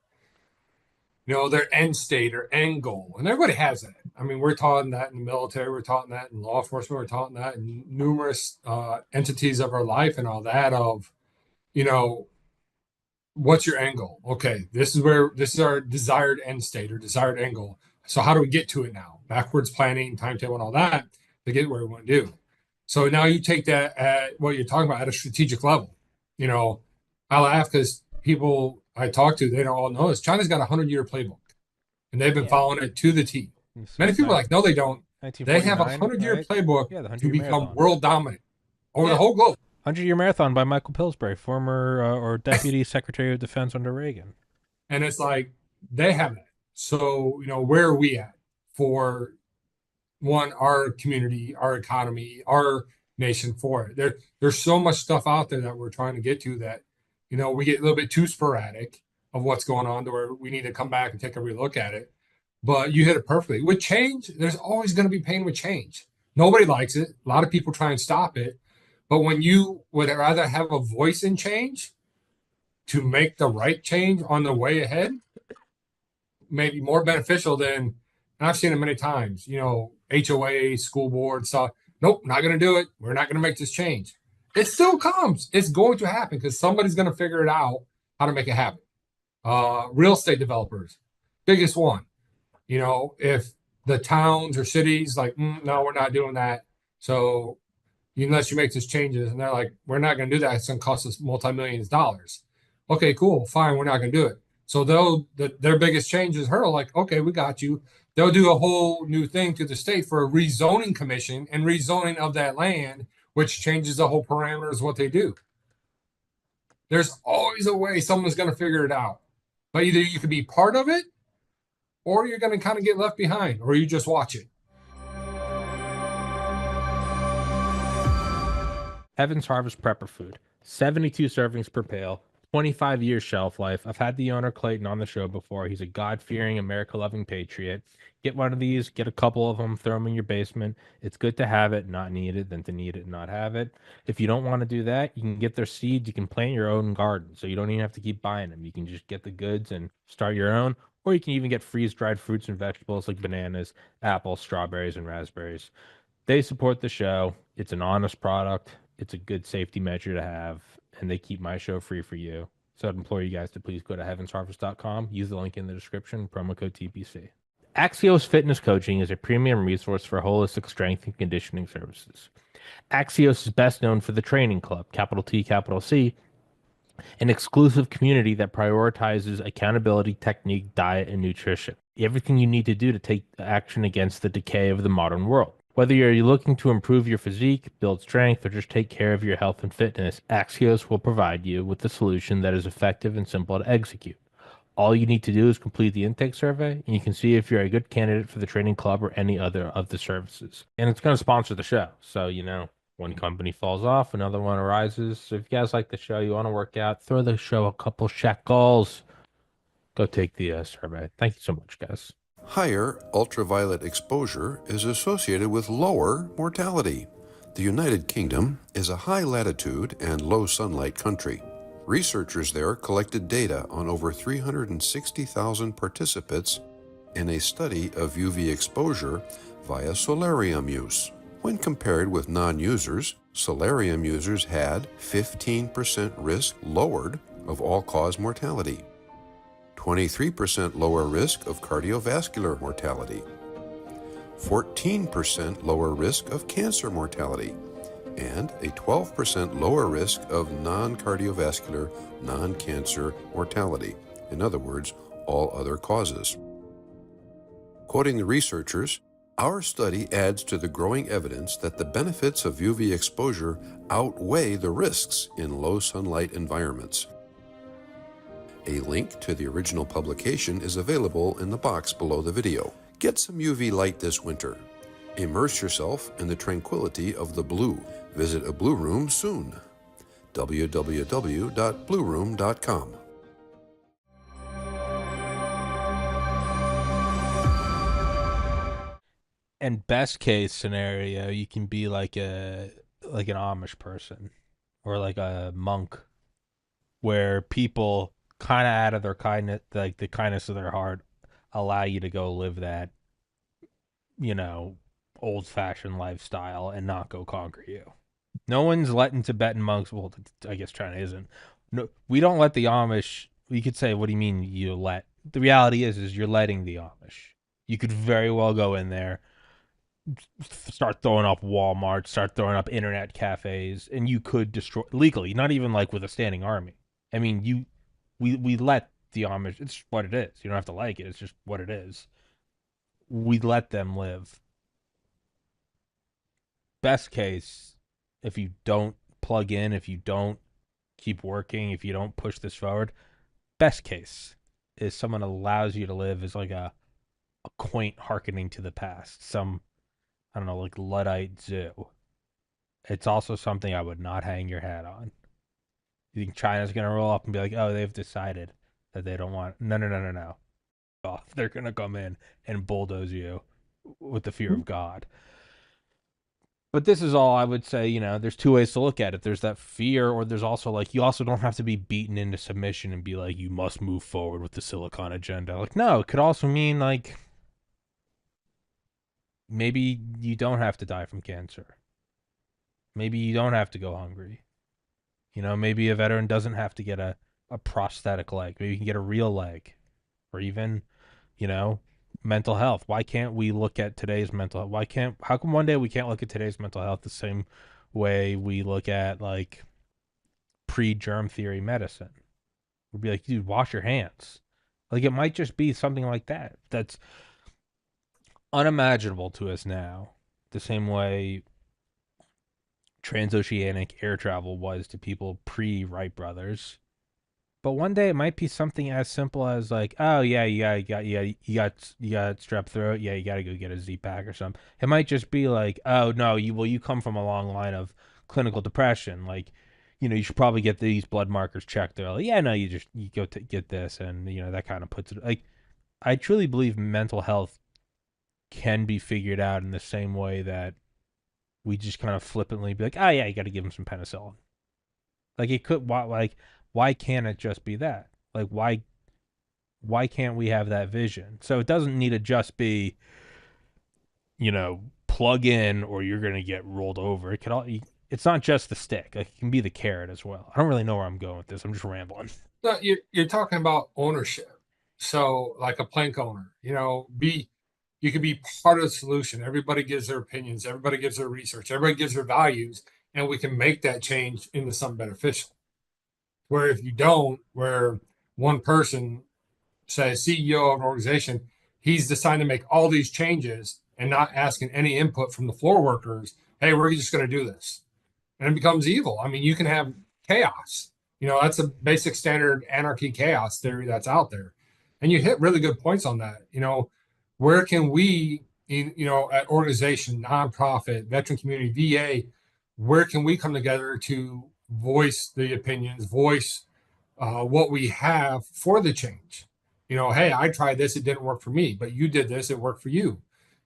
their end state or end goal, and everybody has that. I mean, we're taught that in the military, we're taught that in law enforcement, we're taught that in numerous entities of our life and all that. Of you know, what's your end goal? Okay, this is our desired end state or desired end goal. So how do we get to it now? Backwards planning, timetable, and all that to get where we want to do. So now you take that at what you're talking about at a strategic level. You know, I laugh because people I talk to, they don't all know this. China's got a 100-year playbook, and they've been Yeah. following it to the T. Many Since people are like, no, they don't. They have a 1949, 100-year right? playbook Yeah, the to 100-year become marathon. world dominant over the Yeah, whole globe. 100-year marathon by Michael Pillsbury, former or deputy secretary of defense under Reagan. And it's like they have that. So, where are we at for one, our community, our economy, our nation for it? There's so much stuff out there that we're trying to get to that, we get a little bit too sporadic of what's going on to where we need to come back and take a relook at it. But you hit it perfectly. With change, there's always going to be pain with change. Nobody likes it. A lot of people try and stop it. But when you would rather have a voice in change to make the right change on the way ahead, maybe more beneficial than, and I've seen it many times, HOA, school board stuff. Nope, not going to do it. We're not going to make this change. It still comes. It's going to happen because somebody's going to figure it out how to make it happen. Real estate developers, biggest one. If the towns or cities like, no, we're not doing that. So unless you make these changes, and they're like, we're not going to do that. It's going to cost us multi-millions of dollars. Okay, cool, fine, we're not going to do it. So their biggest change is hurdle, like, okay, we got you. They'll do a whole new thing to the state for a rezoning commission and rezoning of that land, which changes the whole parameters of what they do. There's always a way someone's going to figure it out. But either you could be part of it or you're going to kind of get left behind or you just watch it. Heaven's Harvest Prepper Food, 72 servings per pail, 25 years shelf life. I've had the owner Clayton on the show before. He's a God-fearing, America-loving patriot. Get one of these, get a couple of them, throw them in your basement. It's good to have it, not need it, than to need it and not have it. If you don't want to do that, you can get their seeds. You can plant your own garden, so you don't even have to keep buying them. You can just get the goods and start your own, or you can even get freeze-dried fruits and vegetables like bananas, apples, strawberries, and raspberries. They support the show. It's an honest product. It's a good safety measure to have, and they keep my show free for you. So I'd implore you guys to please go to heavensharvest.com, use the link in the description, promo code TPC. Axios Fitness Coaching is a premium resource for holistic strength and conditioning services. Axios is best known for the Training Club, capital T, capital C, an exclusive community that prioritizes accountability, technique, diet, and nutrition. Everything you need to do to take action against the decay of the modern world. Whether you're looking to improve your physique, build strength, or just take care of your health and fitness, Axios will provide you with a solution that is effective and simple to execute. All you need to do is complete the intake survey, and you can see if you're a good candidate for the training club or any other of the services. And it's going to sponsor the show. So, one company falls off, another one arises. So if you guys like the show, you want to work out, throw the show a couple shekels. Go take the survey. Thank you so much, guys. Higher ultraviolet exposure is associated with lower mortality. The United Kingdom is a high latitude and low sunlight country. Researchers there collected data on over 360,000 participants in a study of UV exposure via solarium use. When compared with non-users, solarium users had 15% risk lowered of all-cause mortality, 23% lower risk of cardiovascular mortality, 14% lower risk of cancer mortality, and a 12% lower risk of non-cardiovascular, non-cancer mortality. In other words, all other causes. Quoting the researchers, our study adds to the growing evidence that the benefits of UV exposure outweigh the risks in low sunlight environments. A link to the original publication is available in the box below the video. Get some UV light this winter. Immerse yourself in the tranquility of the blue. Visit a blue room soon. www.blueroom.com. And best case scenario, you can be like an Amish person or like a monk, where people kind of out of their kindness, like the kindness of their heart, allow you to go live that, you know, old fashioned lifestyle and not go conquer you. No one's letting Tibetan monks. Well, I guess China isn't. No, we don't let the Amish. You could say, "What do you mean you let?" The reality is you're letting the Amish. You could very well go in there, start throwing up Walmart, start throwing up internet cafes, and you could destroy legally. Not even like with a standing army. I mean, we let the Amish. It's what it is. You don't have to like it. It's just what it is. We let them live. Best case, if you don't plug in, if you don't keep working, if you don't push this forward, best case is someone allows you to live as like a quaint harkening to the past. Some, I don't know, like Luddite zoo. It's also something I would not hang your hat on. You think China's gonna roll up and be like, oh, they've decided that they don't want? No, no, no, no, no. Oh, they're gonna come in and bulldoze you with the fear of God. But this is all I would say. There's two ways to look at it. There's that fear, or there's also like you also don't have to be beaten into submission and be like, you must move forward with the Silicon agenda. Like, no, it could also mean like maybe you don't have to die from cancer. Maybe you don't have to go hungry. Maybe a veteran doesn't have to get a prosthetic leg. Maybe you can get a real leg. Or even, you know, mental health. Why can't we look at today's mental health? How come one day we can't look at today's mental health the same way we look at like pre-germ theory medicine? We'd be like, dude, wash your hands. Like it might just be something like that. That's unimaginable to us now. The same way transoceanic air travel was to people pre-Wright brothers. But one day it might be something as simple as like, oh yeah, you got strep throat, yeah, you got to go get a Z-Pack or something. It might just be like, oh no, you come from a long line of clinical depression, like, you should probably get these blood markers checked. They're like, yeah, no, you go get this, and that kind of puts it like, I truly believe mental health can be figured out in the same way that we just kind of flippantly be like, oh yeah, you got to give him some penicillin. Like it could, why can't it just be that? Like why can't we have that vision? So it doesn't need to just be, plug in or you're gonna get rolled over. It's not just the stick. Like it can be the carrot as well. I don't really know where I'm going with this. I'm just rambling. No, you're talking about ownership. So, like a plank owner, you can be part of the solution. Everybody gives their opinions, everybody gives their research, everybody gives their values, and we can make that change into something beneficial. Where if you don't, where one person, say CEO of an organization, he's deciding to make all these changes and not asking any input from the floor workers. Hey, we're just going to do this, and it becomes evil. I mean, you can have chaos. That's a basic standard anarchy chaos theory that's out there, and you hit really good points on that. Where can we, at organization, nonprofit, veteran community, VA, where can we come together to voice the opinions, voice what we have for the change? Hey, I tried this, it didn't work for me, but you did this, it worked for you.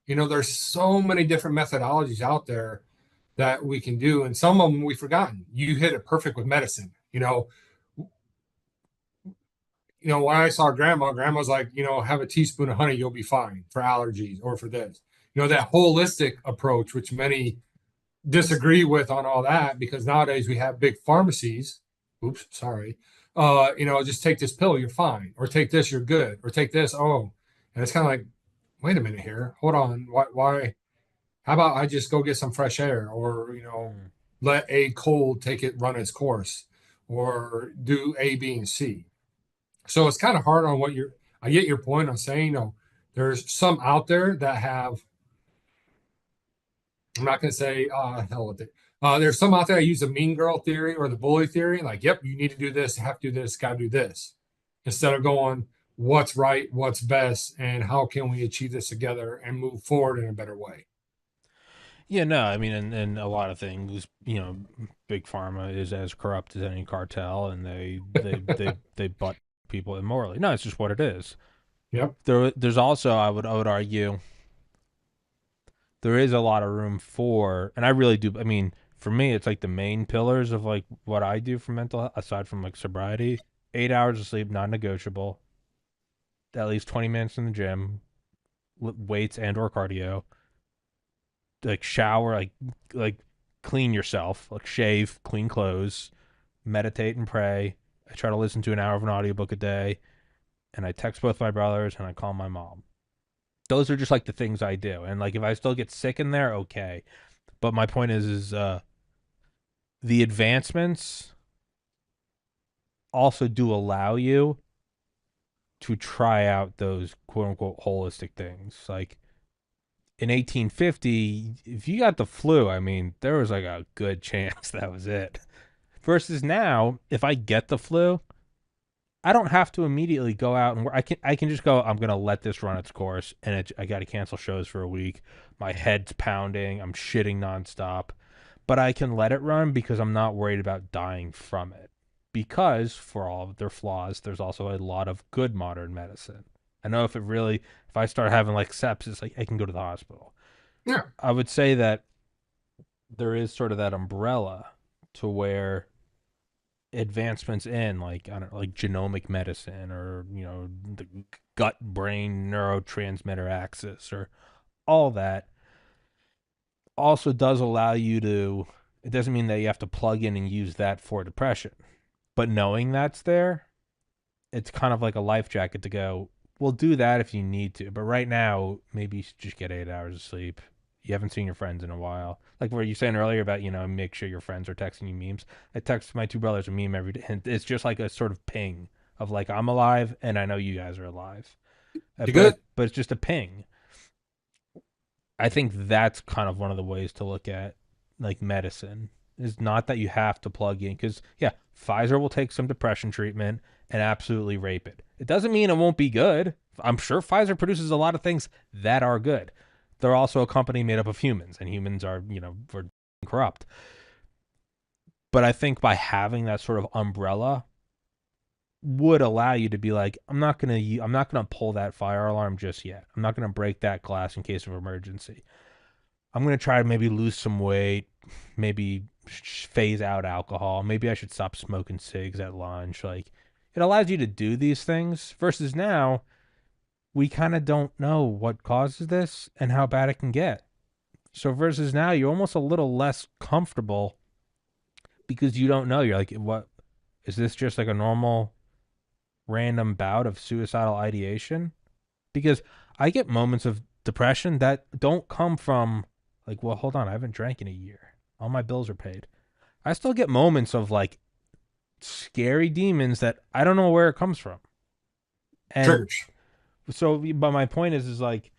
There's so many different methodologies out there that we can do, and some of them we've forgotten. You hit it perfect with medicine. when I saw grandma's like, have a teaspoon of honey, you'll be fine for allergies or for this. That holistic approach, which many disagree with on all that, because nowadays we have big pharmacies. Oops, sorry. Just take this pill, you're fine, or take this, you're good, or take this. Oh, and it's kind of like, wait a minute here, hold on, why? How about I just go get some fresh air, or Mm. let a cold take it run its course, or do A, B, and C. So it's kind of hard on what you're. I get your point on saying, there's some out there that have. I'm not going to say, hell with it. There's some out there that use the mean girl theory or the bully theory. Like, yep, you need to do this, have to do this, got to do this. Instead of going, what's right, what's best, and how can we achieve this together and move forward in a better way. Yeah, no, I mean, and a lot of things, big pharma is as corrupt as any cartel, and they butt people immorally. No, it's just what it is. Yep. There's also, I would argue, there is a lot of room for, and I really do. I mean, for me, it's like the main pillars of like what I do for mental health, aside from like sobriety. 8 hours of sleep, non-negotiable. At least 20 minutes in the gym, weights and or cardio. Like shower, like clean yourself, like shave, clean clothes, meditate and pray. I try to listen to an hour of an audiobook a day, and I text both my brothers and I call my mom. Those are just like the things I do. And like if I still get sick in there, okay. But my point is the advancements also do allow you to try out those quote unquote holistic things. Like in 1850, if you got the flu, I mean, there was like a good chance that was it. Versus now, if I get the flu, I don't have to immediately go out and I can just go. I'm gonna let this run its course, and I got to cancel shows for a week. My head's pounding. I'm shitting nonstop, but I can let it run because I'm not worried about dying from it. Because for all of their flaws, there's also a lot of good modern medicine. I know if I start having like sepsis, like I can go to the hospital. Yeah. I would say that there is sort of that umbrella to where advancements in like I don't know, like genomic medicine or the gut brain neurotransmitter axis or all that also does allow you to. It doesn't mean that you have to plug in and use that for depression, but knowing that's there, it's kind of like a life jacket to go, we'll do that if you need to, but right now maybe you should just get 8 hours of sleep. You haven't seen your friends in a while, like what you saying earlier about make sure your friends are texting you memes. I text my two brothers a meme every day, and it's just like a sort of ping of like I'm alive and I know you guys are alive. You But good? but it's just a ping. I think that's kind of one of the ways to look at like medicine is not that you have to plug in because yeah, Pfizer will take some depression treatment and absolutely rape it. It doesn't mean it won't be good. I'm sure Pfizer produces a lot of things that are good. They're also a company made up of humans, and humans are we're corrupt. But I think by having that sort of umbrella would allow you to be like, I'm not gonna pull that fire alarm just yet. I'm not gonna break that glass in case of emergency. I'm gonna try to maybe lose some weight, maybe phase out alcohol. Maybe I should stop smoking cigs at lunch. Like it allows you to do these things. Versus now, we kind of don't know what causes this and how bad it can get. So versus now, you're almost a little less comfortable because you don't know. You're like, what is this? Just like a normal random bout of suicidal ideation? Because I get moments of depression that don't come from like, well, hold on, I haven't drank in a year. All my bills are paid. I still get moments of like scary demons that I don't know where it comes from. And Triggers. so, but my point is like,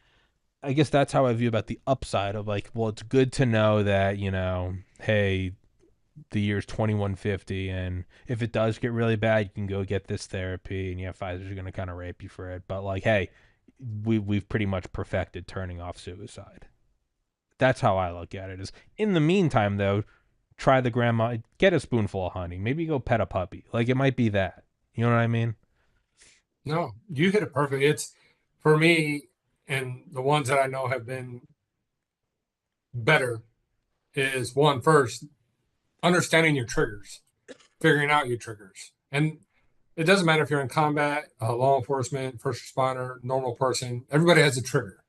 I guess that's how I view about the upside of like, well, it's good to know that, hey, the year's 2150, and if it does get really bad, you can go get this therapy, and yeah, Pfizer's going to kind of rape you for it. But like, hey, we've pretty much perfected turning off suicide. That's how I look at it. Is in the meantime though, try the grandma, get a spoonful of honey, maybe go pet a puppy. Like it might be that. You know what I mean? No, you hit it perfect. It's for me, and the ones that I know have been better is one first understanding your triggers, figuring out your triggers. And it doesn't matter if you're in combat, law enforcement, first responder, normal person. Everybody has a trigger.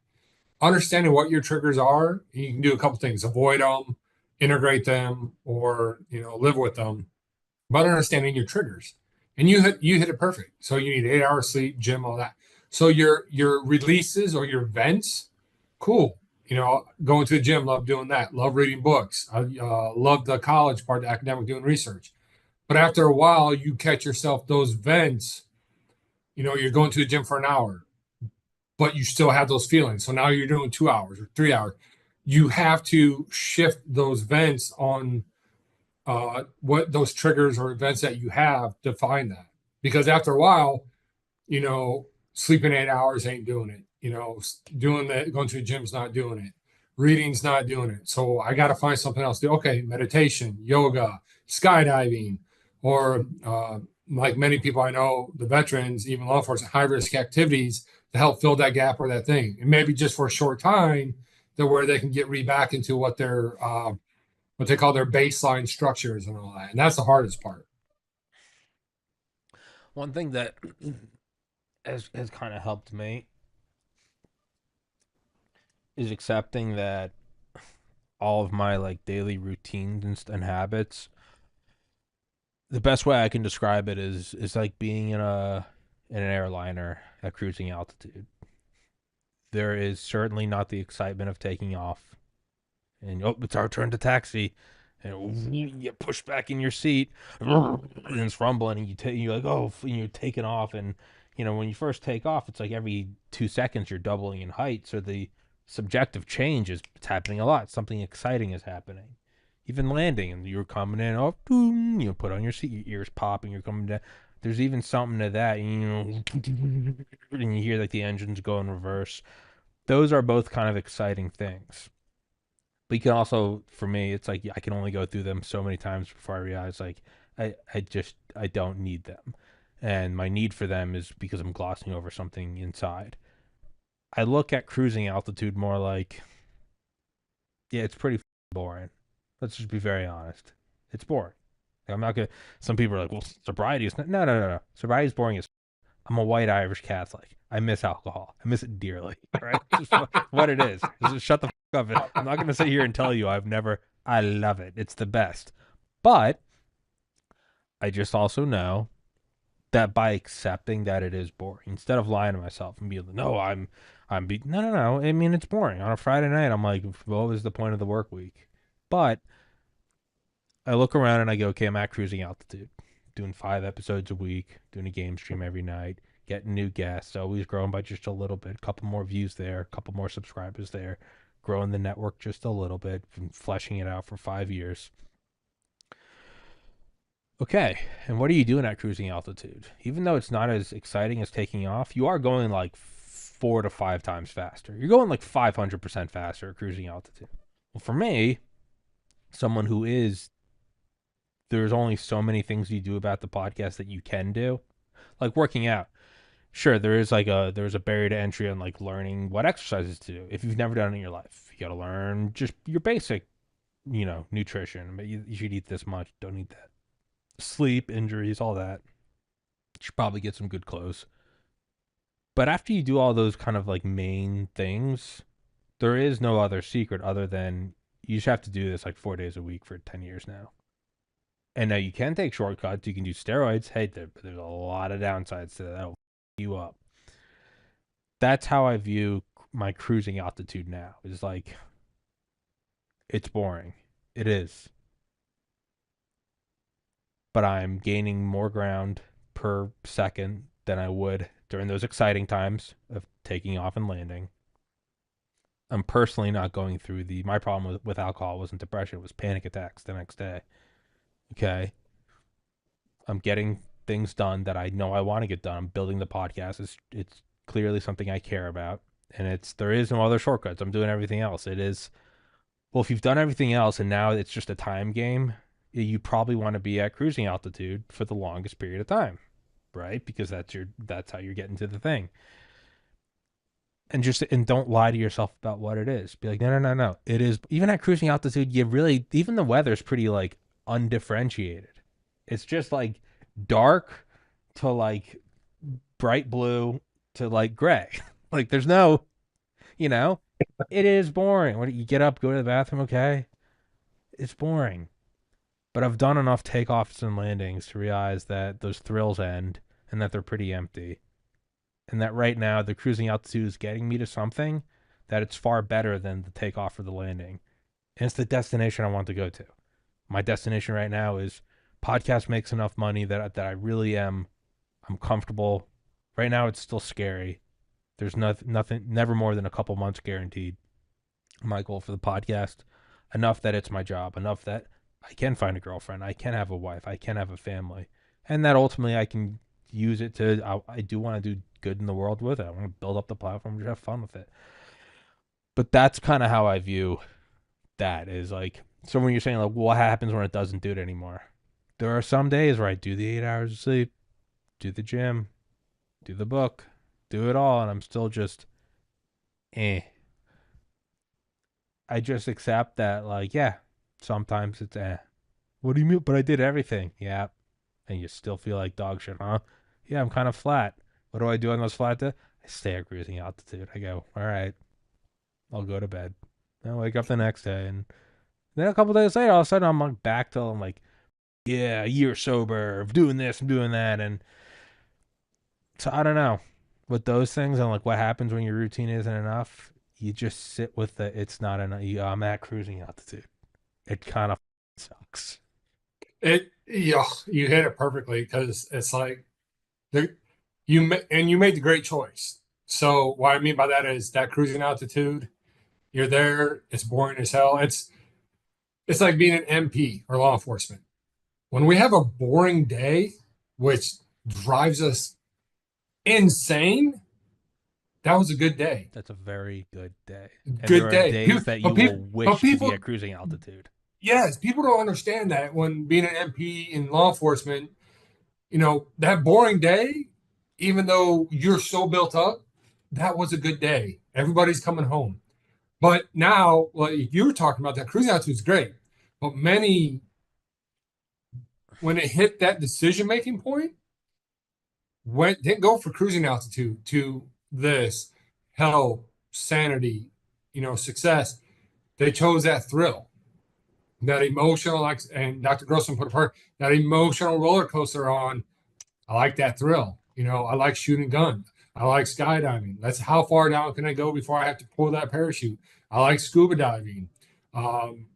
Understanding what your triggers are, you can do a couple things: avoid them, integrate them, or live with them. But understanding your triggers, and you hit it perfect. So you need 8 hours sleep, gym, all that. So your releases or your vents, cool. Going to the gym, love doing that. Love reading books. I love the college part, the academic, doing research. But after a while, you catch yourself those vents. You're going to the gym for an hour, but you still have those feelings. So now you're doing 2 hours or 3 hours. You have to shift those vents on what those triggers or events that you have to find that. Because after a while, sleeping 8 hours ain't doing it. Doing that, going to the gym's not doing it. Reading's not doing it. So I got to find something else to do. Okay, meditation, yoga, skydiving, or like many people I know, the veterans, even law enforcement, high risk activities to help fill that gap or that thing. And maybe just for a short time, to where they can get back into what they call their baseline structures and all that. And that's the hardest part. One thing that has kind of helped me is accepting that all of my like daily routines and habits. The best way I can describe it is like being in an airliner at cruising altitude. There is certainly not the excitement of taking off, and oh, it's our turn to taxi, and you get pushed back in your seat, and it's rumbling, and you're like, oh, you're taking off, and when you first take off, it's like every 2 seconds you're doubling in height, so the subjective change is it's happening a lot. Something exciting is happening. Even landing, and you're coming in, oh, boom, you put on your seat, your ears pop, and you're coming down. There's even something to that, and you hear like the engines go in reverse. Those are both kind of exciting things. But you can also, for me, it's like I can only go through them so many times before I realize like I don't need them, and my need for them is because I'm glossing over something inside. I look at cruising altitude more like, yeah, it's pretty boring. Let's just be very honest. It's boring. I'm not gonna. Some people are like, well, sobriety is not, no. Sobriety is boring as. I'm a white Irish Catholic. I miss alcohol. I miss it dearly. Right? Just what it is. Just shut the fuck up. I'm not gonna sit here and tell you I've never. I love it. It's the best. But I just also know that by accepting that it is boring, instead of lying to myself and being like, no, no. I mean, it's boring. On a Friday night, I'm like, what was the point of the work week? But I look around and I go, okay, I'm at cruising altitude, doing 5 episodes a week, doing a game stream every night, getting new guests, always growing by just a little bit, a couple more views there, a couple more subscribers there, growing the network just a little bit, and fleshing it out for 5 years. Okay, and what are you doing at cruising altitude? Even though it's not as exciting as taking off, you are going like 4 to 5 times faster. You're going like 500% faster at cruising altitude. Well, for me, someone who is there's only so many things you do about the podcast that you can do. Like working out. Sure, there's a barrier to entry on like learning what exercises to do. If you've never done it in your life, you got to learn just your basic, nutrition. But you should eat this much, don't eat that. Sleep, injuries, all that. You should probably get some good clothes. But after you do all those kind of like main things, there is no other secret other than you just have to do this like 4 days a week for 10 years now. And now you can take shortcuts. You can do steroids. Hey, there's a lot of downsides to that. That'll f you up. That's how I view my cruising altitude now. Is like, it's boring. It is. But I'm gaining more ground per second than I would during those exciting times of taking off and landing. I'm personally not going through my problem with alcohol wasn't depression, it was panic attacks the next day. Okay. I'm getting things done that I know I want to get done. I'm building the podcast. It's clearly something I care about, and there is no other shortcuts. I'm doing everything else. It is well, if you've done everything else and now it's just a time game, you probably want to be at cruising altitude for the longest period of time, right? Because that's how you're getting to the thing. And don't lie to yourself about what it is. Be like, no. It is even at cruising altitude. Even the weather's pretty like undifferentiated. It's just like dark, to like bright blue to like gray. Like there's no, you know, it is boring. What you get up, go to the bathroom, okay? It's boring. But I've done enough takeoffs and landings to realize that those thrills end and that they're pretty empty. And that right now the cruising altitude is getting me to something that it's far better than the takeoff or the landing. And it's the destination I want to go to. My destination right now is podcast makes enough money that I really am I'm comfortable. Right now it's still scary. There's nothing never more than a couple months guaranteed. My goal for the podcast, enough that it's my job, enough that I can find a girlfriend, I can have a wife, I can have a family, and that ultimately I can use it to. I do want to do good in the world with it. I want to build up the platform, just have fun with it. But that's kind of how I view that. Is like, so when you're saying like, what happens when it doesn't do it anymore? There are some days where I do the 8 hours of sleep, do the gym, do the book, do it all, and I'm still just eh. I just accept that, like, yeah, sometimes it's eh. What do you mean? But I did everything. Yeah. And you still feel like dog shit, huh? Yeah, I'm kind of flat. What do I do on those flat days? I stay at cruising altitude. I go, all right, I'll go to bed. I wake up the next day. And then a couple days later, all of a sudden, I'm like back to, I'm like, yeah, a year sober, doing this, I'm doing that. And so I don't know. With those things and like what happens when your routine isn't enough, you just sit with the it's not enough. I'm at cruising altitude. It kind of sucks. You hit it perfectly because it's like the you made the great choice. So what I mean by that is that cruising altitude, you're there, it's boring as hell. It's like being an MP or law enforcement. When we have a boring day, which drives us insane, that was a good day. That's a very good day. And Good there are day. days that you will wish to be People, at cruising altitude. yes, people don't understand that when being an MP in law enforcement, that boring day, even though you're so built up, that was a good day. Everybody's coming home. But now, like you were talking about, that cruising altitude is great. But many, when it hit that decision making point, didn't go for cruising altitude to this health, sanity, success. They chose that thrill, that emotional, like, and Dr. Grossman put apart that emotional roller coaster on. I like that thrill. I like shooting guns. I like skydiving. That's how far down can I go before I have to pull that parachute. I like scuba diving. Um,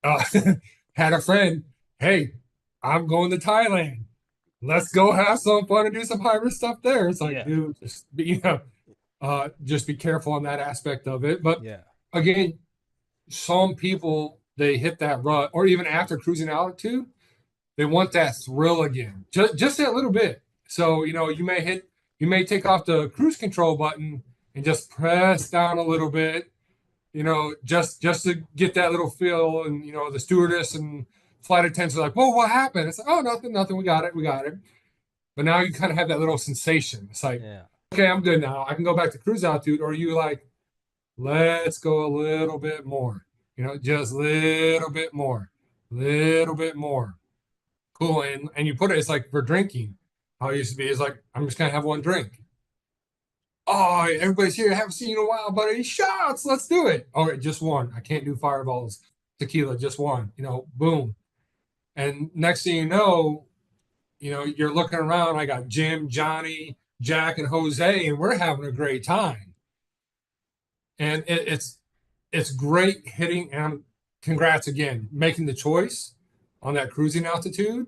uh, had a friend, hey, I'm going to Thailand. Let's go have some fun and do some high risk stuff there. It's like, Yeah. dude, just be careful on that aspect of it. But Yeah. again, some people they hit that rut, or even after cruising altitude, they want that thrill again, just that little bit. So you may take off the cruise control button and just press down a little bit, just to get that little feel. And the stewardess and flight attendants are like, "Whoa, what happened?" It's like, "Oh, nothing, nothing. We got it, we got it." But now you kind of have that little sensation. It's like, Yeah. okay, I'm good now. I can go back to cruise altitude. Or you like, let's go a little bit more. Just a little bit more. Cool. And you put it, it's like for drinking. How it used to be is like, I'm just gonna have one drink. Oh, everybody's here. I haven't seen you in a while, buddy. Shots. Let's do it. All right, just one. I can't do fireballs, tequila, just one. Boom. And next thing you're looking around. I got Jim, Johnny, Jack, and Jose, and we're having a great time. And it's great hitting. And congrats again, making the choice on that cruising altitude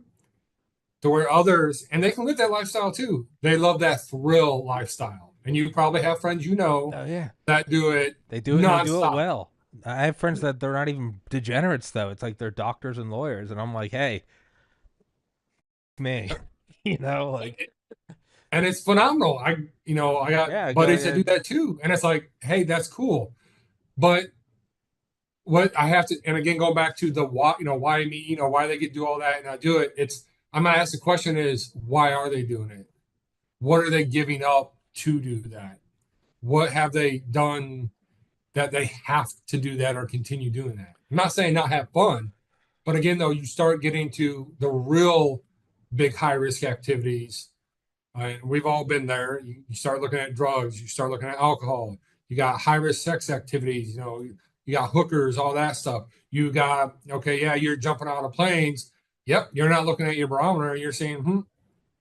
to where others, and they can live that lifestyle too. They love that thrill lifestyle. And you probably have friends Oh yeah. that do it They do it and they do it nonstop. well. I have friends that they're not even degenerates though. It's like they're doctors and lawyers, and I'm like, hey, me, like And it's phenomenal. I got yeah, go buddies that do ahead. that too. And it's like, hey, that's cool. But what I have to, and again, going back to the why, why me, why they get to do all that and I do it. I'm gonna ask the question is, why are they doing it? What are they giving up to do that? What have they done that they have to do that or continue doing that? I'm not saying not have fun, but again, though, you start getting to the real big high risk activities. And we've all been there. You start looking at drugs, you start looking at alcohol, you got high risk sex activities, you got hookers, all that stuff. You got, okay, yeah, you're jumping out of planes. Yep, you're not looking at your barometer. You're saying,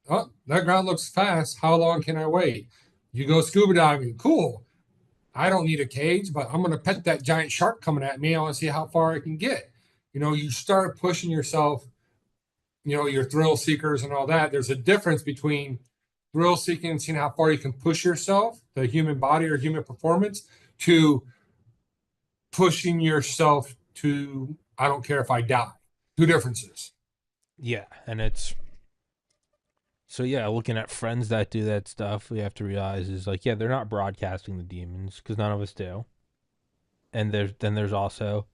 oh, that ground looks fast. How long can I wait? You go scuba diving. Cool. I don't need a cage, but I'm going to pet that giant shark coming at me. I want to see how far I can get. You start pushing yourself, your thrill seekers and all that. There's a difference between thrill seeking and seeing how far you can push yourself, the human body or human performance, to pushing yourself to, I don't care if I die. Two differences. Yeah, and it's so yeah. Looking at friends that do that stuff, we have to realize is like, yeah, they're not broadcasting the demons because none of us do. And there's also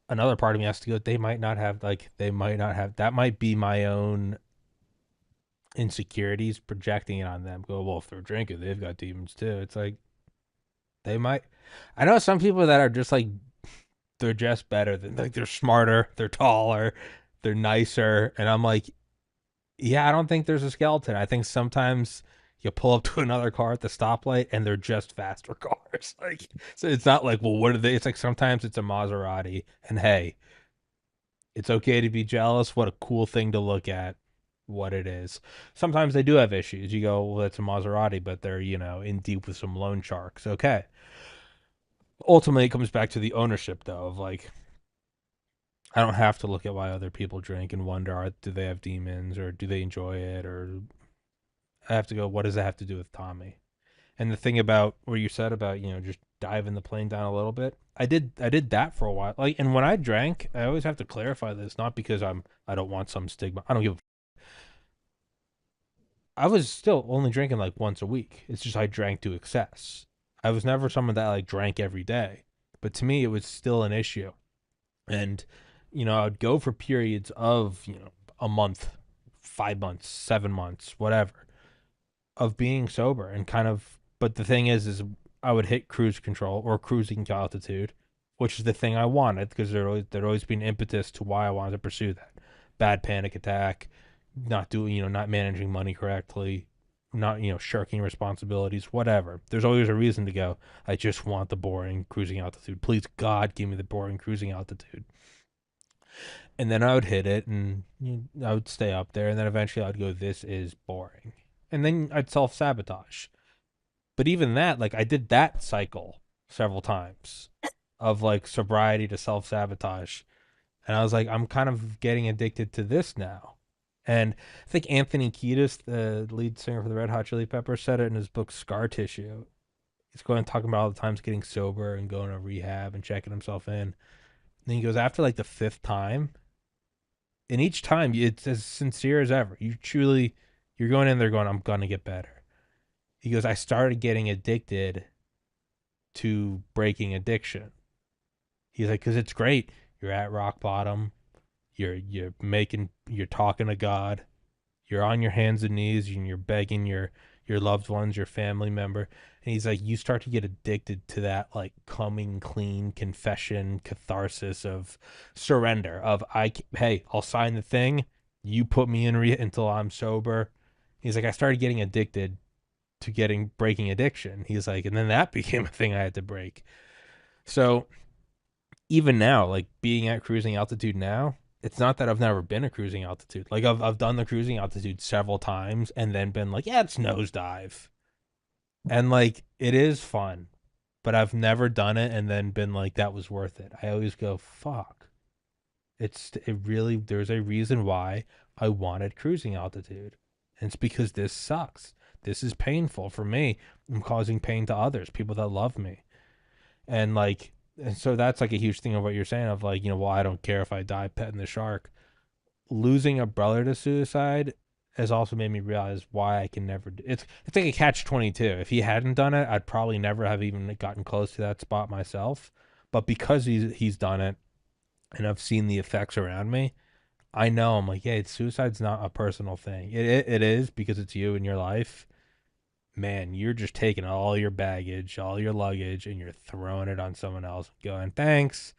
another part of me has to go. They might not have. That might be my own insecurities projecting it on them. Go, well, if they're drinking, they've got demons too. It's like they might. I know some people that are just like they're just better than like they're smarter, they're taller, they're nicer, and I'm like, yeah, I don't think there's a skeleton. I think sometimes you pull up to another car at the stoplight and they're just faster cars. Like, so it's not like, well, what are they? It's like sometimes it's a Maserati, and hey, it's okay to be jealous. What a cool thing to look at. What it is. Sometimes they do have issues. You go, well, it's a Maserati, but they're in deep with some loan sharks. Okay. Ultimately, it comes back to the ownership, though, of like I don't have to look at why other people drink and wonder, do they have demons or do they enjoy it, or I have to go, what does that have to do with Tommy? And the thing about what you said about just diving the plane down a little bit, I did that for a while. Like, and when I drank, I always have to clarify this, not because I don't want some stigma. I don't give. I was still only drinking like once a week. It's just I drank to excess. I was never someone that like drank every day, but to me, it was still an issue. And I'd go for periods of a month, 5 months, 7 months, whatever, of being sober and kind of. But the thing is I would hit cruise control or cruising altitude, which is the thing I wanted because there'd always be an impetus to why I wanted to pursue that. Bad panic attack, not doing, not managing money correctly, not shirking responsibilities, whatever. There's always a reason to go. I just want the boring cruising altitude. Please God, give me the boring cruising altitude. And then I would hit it, and I would stay up there, and then eventually I'd go, this is boring, and then I'd self sabotage. But even that, like I did that cycle several times of like sobriety to self sabotage, and I was like, I'm kind of getting addicted to this now. And I think Anthony Kiedis, the lead singer for the Red Hot Chili Peppers, said it in his book Scar Tissue. He's going talking about all the times getting sober and going to rehab and checking himself in. And then he goes, after like the fifth time, and each time it's as sincere as ever. You're going in there going, I'm gonna get better. He goes, I started getting addicted to breaking addiction. He's like, because it's great. You're at rock bottom. You're talking to God. You're on your hands and knees and you're begging your loved ones, your family member. And he's like, you start to get addicted to that like coming clean confession, catharsis of surrender. Hey, I'll sign the thing. You put me in until I'm sober. He's like, I started getting addicted to breaking addiction. He's like, and then that became a thing I had to break. So even now, like being at cruising altitude now, it's not that I've never been at cruising altitude. Like I've done the cruising altitude several times and then been like, yeah, it's nosedive. And like it is fun. But I've never done it and then been like that was worth it. I always go, fuck. There's a reason why I wanted cruising altitude. And it's because this sucks. This is painful for me. I'm causing pain to others, people that love me. And like and so that's like a huge thing of what you're saying of like, well, I don't care if I die petting the shark. Losing a brother to suicide has also made me realize why I can never do it's like a catch 22. If he hadn't done it, I'd probably never have even gotten close to that spot myself. But because he's done it and I've seen the effects around me, I know I'm like, yeah, suicide's not a personal thing. It is because it's you in your life. Man, you're just taking all your baggage, all your luggage, and you're throwing it on someone else, going, thanks.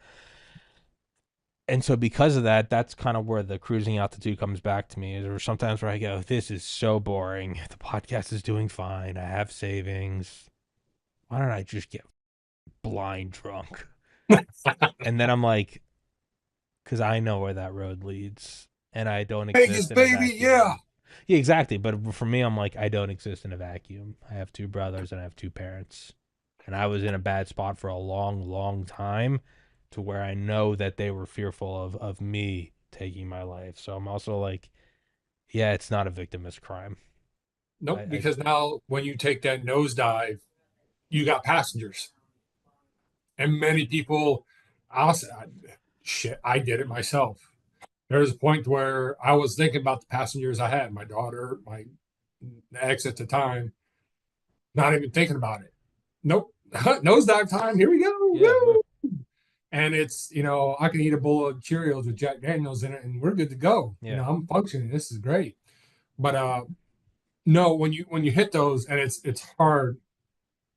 and so because of that, that's kind of where the cruising altitude comes back to me. Is there sometimes where I go, this is so boring. The podcast is doing fine. I have savings. Why don't I just get blind drunk? And then I'm like, because I know where that road leads, and I don't Vegas, exist in a baby, yeah. vacuum. Yeah, exactly. But for me, I'm like, I don't exist in a vacuum. I have two brothers and I have two parents, and I was in a bad spot for a long, long time, to where I know that they were fearful of me taking my life. So I'm also like, yeah, it's not a victimless crime. Nope, I because now when you take that nosedive, you got passengers. And many people, I'll say, shit, I did it myself. There was a point where I was thinking about the passengers I had, my daughter, my ex at the time, not even thinking about it. Nope. Nosedive time. Here we go. yeah, Woo! And it's, I can eat a bowl of Cheerios with Jack Daniels in it and we're good to go. yeah, I'm functioning. This is great. But no, when you hit those and it's hard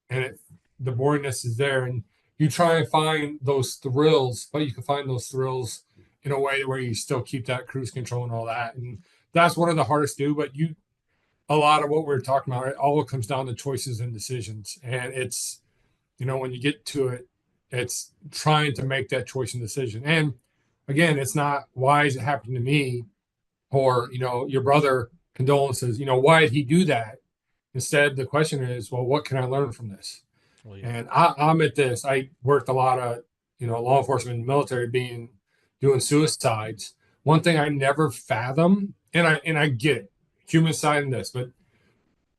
and the boringness is there and you try and find those thrills, but you can find those thrills in a way where you still keep that cruise control and all that. And that's one of the hardest to do, but a lot of what we're talking about, it all comes down to choices and decisions. And it's, when you get to it, it's trying to make that choice and decision. And again, it's not why is it happening to me or, your brother condolences, why did he do that? Instead, the question is, well, what can I learn from this? well, yeah, And I'm at this. I worked a lot of, law enforcement and military doing suicides. One thing I never fathom, and I get it, human side in this, but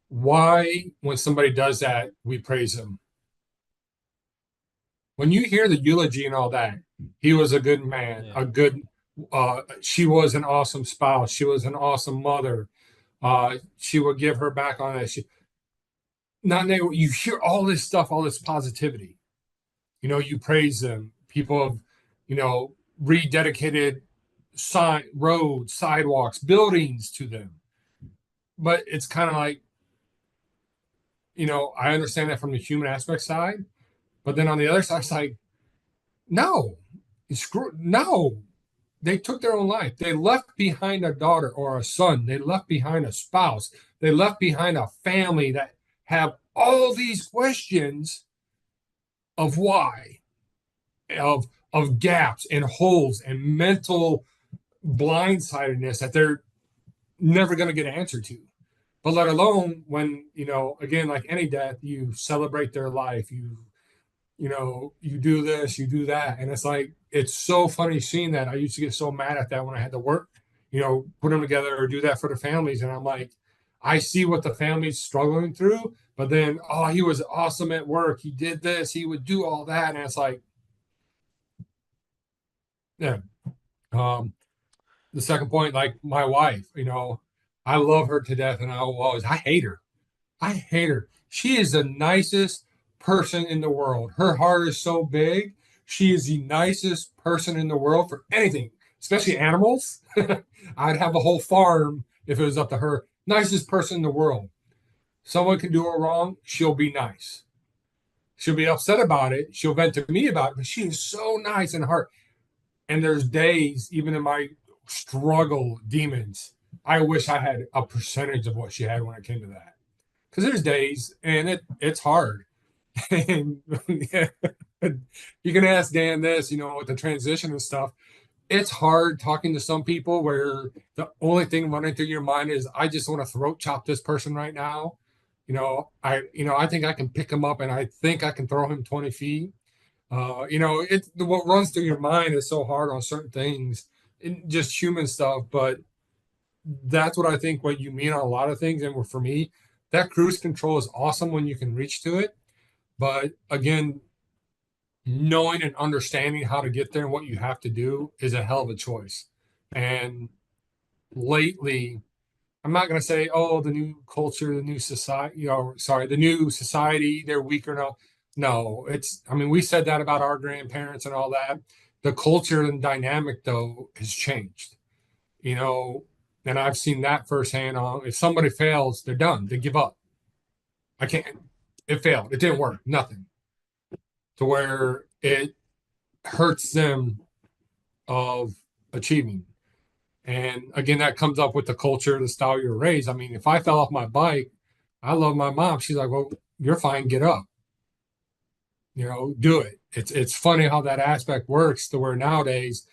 why, when somebody does that, we praise them. When you hear the eulogy and all that, he was a good man, yeah, a good. She was an awesome spouse. She was an awesome mother. She would give her back on that. Not you hear all this stuff, all this positivity. You praise them. People have, rededicated roads, sidewalks, buildings to them. But it's kind of like, I understand that from the human aspect side, but then on the other side, it's like, no, no. They took their own life. They left behind a daughter or a son. They left behind a spouse. They left behind a family that have all these questions of why, of gaps and holes and mental blindsidedness that they're never going to get an answer to. But let alone when, again, like any death, you celebrate their life. You do this, you do that. And it's like, it's so funny seeing that. I used to get so mad at that when I had to work, put them together or do that for the families. And I'm like, I see what the family's struggling through, but then, oh, he was awesome at work. He did this, he would do all that. And it's like, yeah. Um, the second point, like my wife, I love her to death and I hate her. I hate her. She is the nicest person in the world. Her heart is so big. She is the nicest person in the world for anything, especially animals. I'd have a whole farm if it was up to her. Nicest person in the world. Someone can do her wrong, she'll be nice. She'll be upset about it. She'll vent to me about it, but she is so nice in heart. And there's days, even in my struggle demons, I wish I had a percentage of what she had when it came to that. Because there's days, and it's hard. And yeah, you can ask Dan this, with the transition and stuff. It's hard talking to some people where the only thing running through your mind is, I just want to throat chop this person right now. I think I can pick him up and I think I can throw him 20 feet. It's what runs through your mind is so hard on certain things, and just human stuff. But that's what I think what you mean on a lot of things. And for me, that cruise control is awesome when you can reach to it. But again, knowing and understanding how to get there and what you have to do is a hell of a choice. And lately, I'm not going to say, oh, the new culture, the new society, the new society, they're weaker now. No, I mean, we said that about our grandparents and all that. The culture and dynamic, though, has changed, you know, and I've seen that firsthand. If somebody fails, they're done. They give up. I can't, it failed. It didn't work. Nothing. To where it hurts them of achieving. And again, that comes up with the culture, the style you're raised. I mean, if I fell off my bike, I love my mom. She's like, "Well, you're fine. Get up. Do it." It's funny how that aspect works. To where nowadays,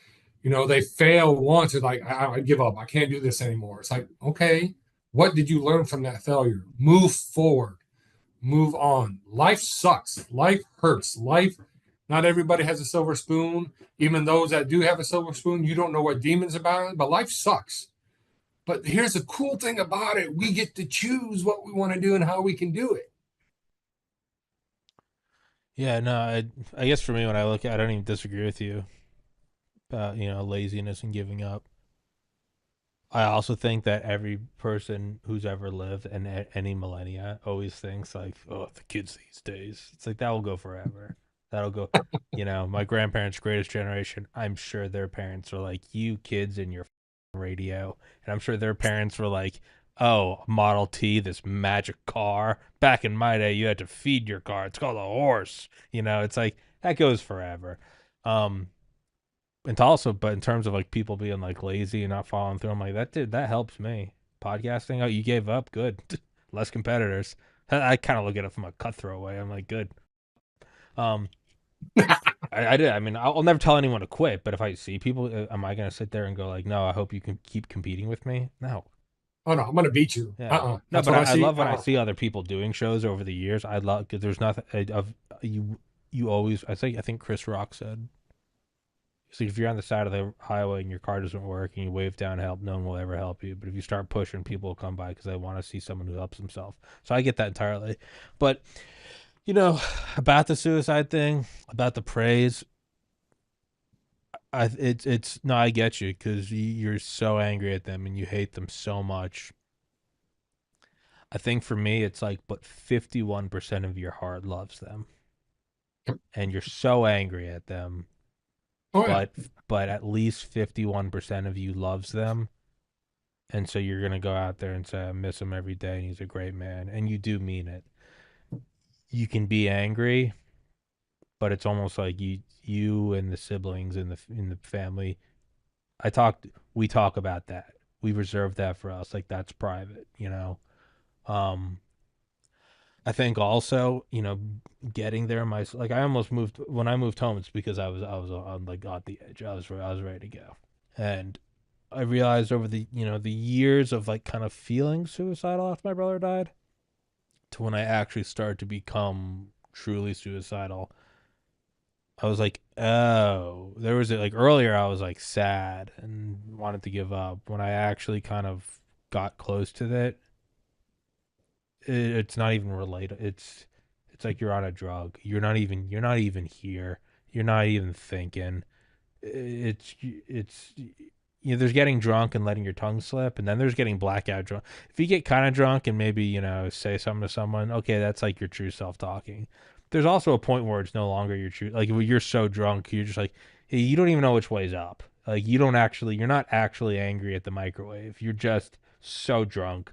they fail once. It's like, I give up. I can't do this anymore. It's like, okay, what did you learn from that failure? Move forward. Move on. Life sucks. Life hurts. Life. Not everybody has a silver spoon. Even those that do have a silver spoon, you don't know what demons about it. But life sucks. But here's the cool thing about it: we get to choose what we want to do and how we can do it. Yeah, no, I guess for me when I look at, I don't even disagree with you about laziness and giving up. I also think that every person who's ever lived and any millennia always thinks like, oh, the kids these days. It's like that will go forever. That'll go. My grandparents' greatest generation. I'm sure their parents were like, you kids in your radio, and I'm sure their parents were like, oh, Model T, this magic car. Back in my day, you had to feed your car. It's called a horse. It's like that goes forever. Um, and also, but in terms of like people being like lazy and not following through, I'm like that helps me. Podcasting, oh, you gave up, good, less competitors. I kind of look at it from a cutthroat way. I'm like, good. Um, I did. I mean, I'll never tell anyone to quit, but if I see people, am I gonna sit there and go like, no, I hope you can keep competing with me? No. Oh no, I'm gonna beat you. Yeah. No, That's but what I, I I see. love when I see other people doing shows over the years. I love because there's nothing of you. You always, I think Chris Rock said, so if you're on the side of the highway and your car doesn't work and you wave down help, no one will ever help you. But if you start pushing, people will come by because they want to see someone who helps himself. So I get that entirely. But you know, about the suicide thing, about the praise, it's no, I get you because you're so angry at them and you hate them so much. I think for me, it's like, but 51% of your heart loves them, and you're so angry at them, Oh yeah. but but at least 51% of you loves them. And so you're gonna go out there and say, I miss him every day and he's a great man. And you do mean it. You can be angry, but it's almost like you and the siblings in the family. We talk about that. We reserve that for us. Like that's private. Um I think also, getting there like I almost moved when I moved home, it's because I was on like on the edge. I was ready to go. And I realized over the years of like kind of feeling suicidal after my brother died to when I actually started to become truly suicidal. I was like, oh, there was like earlier I was like sad and wanted to give up. When I actually kind of got close to that, it's not even related. It's like you're on a drug. You're not even here. You're not even thinking. It's there's getting drunk and letting your tongue slip, and then there's getting blackout drunk. If you get kind of drunk and maybe say something to someone, okay, that's like your true self talking. There's also a point where it's no longer your true. Like when you're so drunk, you're just like hey, you don't even know which way's up. Like you're not actually angry at the microwave. You're just so drunk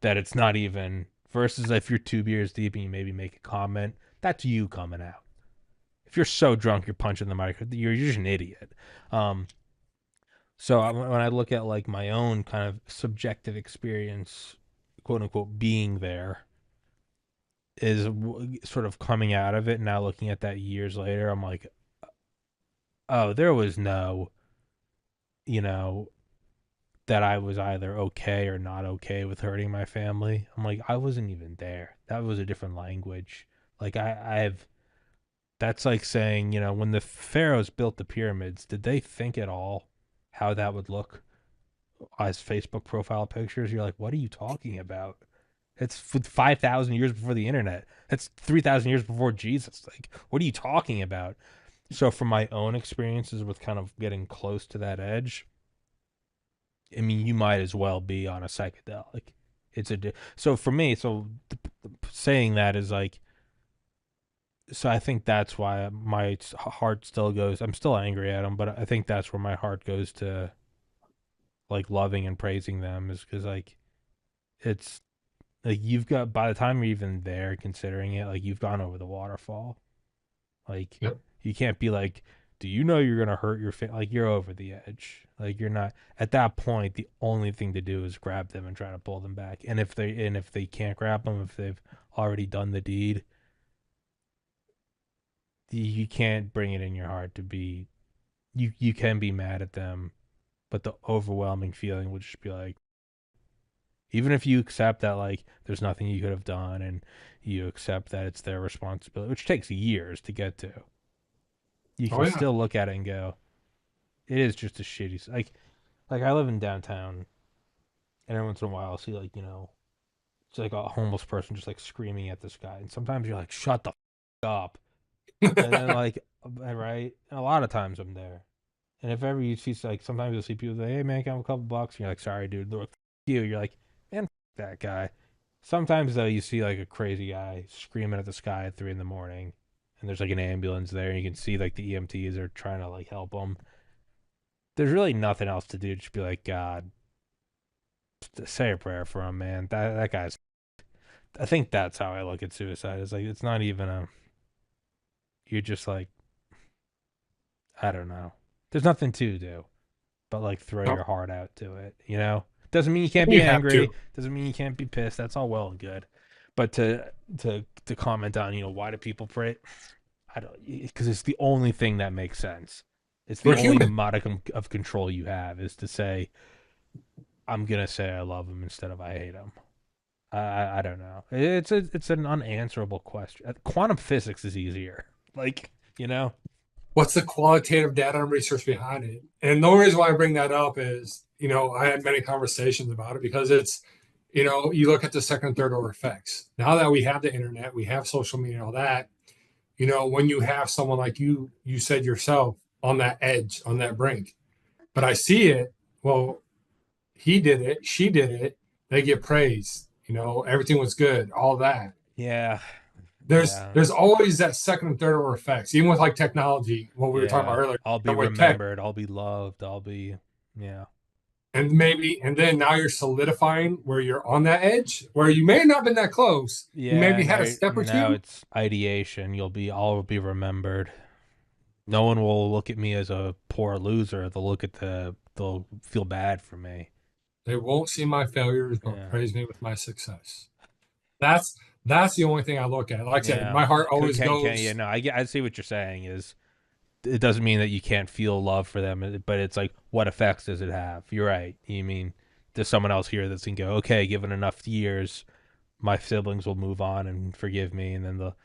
that it's not even. Versus if you're 2 beers deep and you maybe make a comment, that's you coming out. If you're so drunk, you're punching the mic. You're just an idiot. Um, so when I look at like my own kind of subjective experience, quote unquote, being there, is sort of coming out of it. And now looking at that years later, I'm like, oh, there was no, you know, that I was either okay or not okay with hurting my family. I'm like, I wasn't even there. That was a different language. Like I've that's like saying, when the pharaohs built the pyramids, did they think at all how that would look as Facebook profile pictures? You're like, what are you talking about? It's 5,000 years before the internet. That's 3,000 years before Jesus. Like, what are you talking about? So, from my own experiences with kind of getting close to that edge, I mean, you might as well be on a psychedelic. So for me, saying that is like, so I think that's why my heart still goes. I'm still angry at them, but I think that's where my heart goes to, like loving and praising them, is because like it's like you've got by the time you're even there considering it, like you've gone over the waterfall. Like Yep. you can't be like do you know you're gonna hurt your like you're over the edge. Like you're not at that point. The only thing to do is grab them and try to pull them back. And if they can't grab them, if they've already done the deed, you can't bring it in your heart to be. You can be mad at them, but the overwhelming feeling would just be like, even if you accept that like there's nothing you could have done, and you accept that it's their responsibility, which takes years to get to, you Oh can yeah. still look at it and go, it is just a shitty like I live in downtown, and every once in a while I'll see like it's like a homeless person just like screaming at this guy, and sometimes you're like, shut the up, and then like right, and a lot of times I'm there, and if ever you see like sometimes you'll see people say, hey man, can I have a couple bucks, and you're like, sorry dude, look you, you're like, man, that guy. Sometimes though you see like a crazy guy screaming at the sky at 3 in the morning, and there's like an ambulance there, and you can see like the EMTs are trying to like help him. There's really nothing else to do. Just be like, God, say a prayer for him, man. That guy's. I think that's how I look at suicide. It's like it's not even a. You're just like, I don't know. There's nothing to do but like throw No, your heart out to it. Doesn't mean you can't be you have angry. to. Doesn't mean you can't be pissed. That's all well and good. But to comment on why do people pray? I don't, because it's the only thing that makes sense. It's the We're only human. modicum of control you have is to say I'm gonna say I love him instead of I hate him. I don't know. It's an unanswerable question. Quantum physics is easier. Like What's the qualitative data and research behind it? And the only reason why I bring that up is, I had many conversations about it because it's, you look at the second, third order effects. Now that we have the internet, we have social media, and all that, when you have someone like you said yourself on that edge, on that brink, but I see it, well, he did it, she did it, they get praise, everything was good, all that. yeah, there's yeah, there's always that second and third order effects, even with like technology, what we were talking about yeah. earlier, I'll be with tech. remembered. I'll be loved. I'll be yeah, And then now you're solidifying where you're on that edge, where you may not have been that close. You yeah. maybe had a step or Now two. it's ideation. I'll be remembered. No one will look at me as a poor loser. They'll feel bad for me. They won't see my failures, but Yeah, praise me with my success. That's that's the only thing I look at. Like I said, yeah. my heart always Can yeah. goes. No, I see what you're saying. Is it doesn't mean that you can't feel love for them, but it's like what effects does it have? You're right. You mean there's someone else here that's gonna go, okay, given enough years, my siblings will move on and forgive me, and then the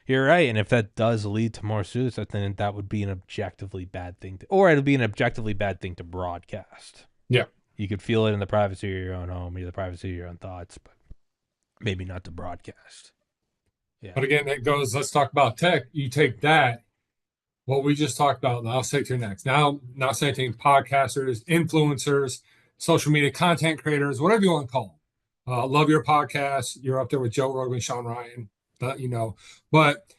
you're right. And if that does lead to more suicide, then that would be an objectively bad thing or it'll be an objectively bad thing to broadcast. Yeah. You could feel it in the privacy of your own home, or the privacy of your own thoughts, but maybe not to broadcast. Yeah. But again, it goes, let's talk about tech. You take that, what we just talked about, and I'll say to you next. Now saying podcasters, influencers, social media content creators, whatever you want to call them. Love your podcast. You're up there with Joe Rogan, Sean Ryan, But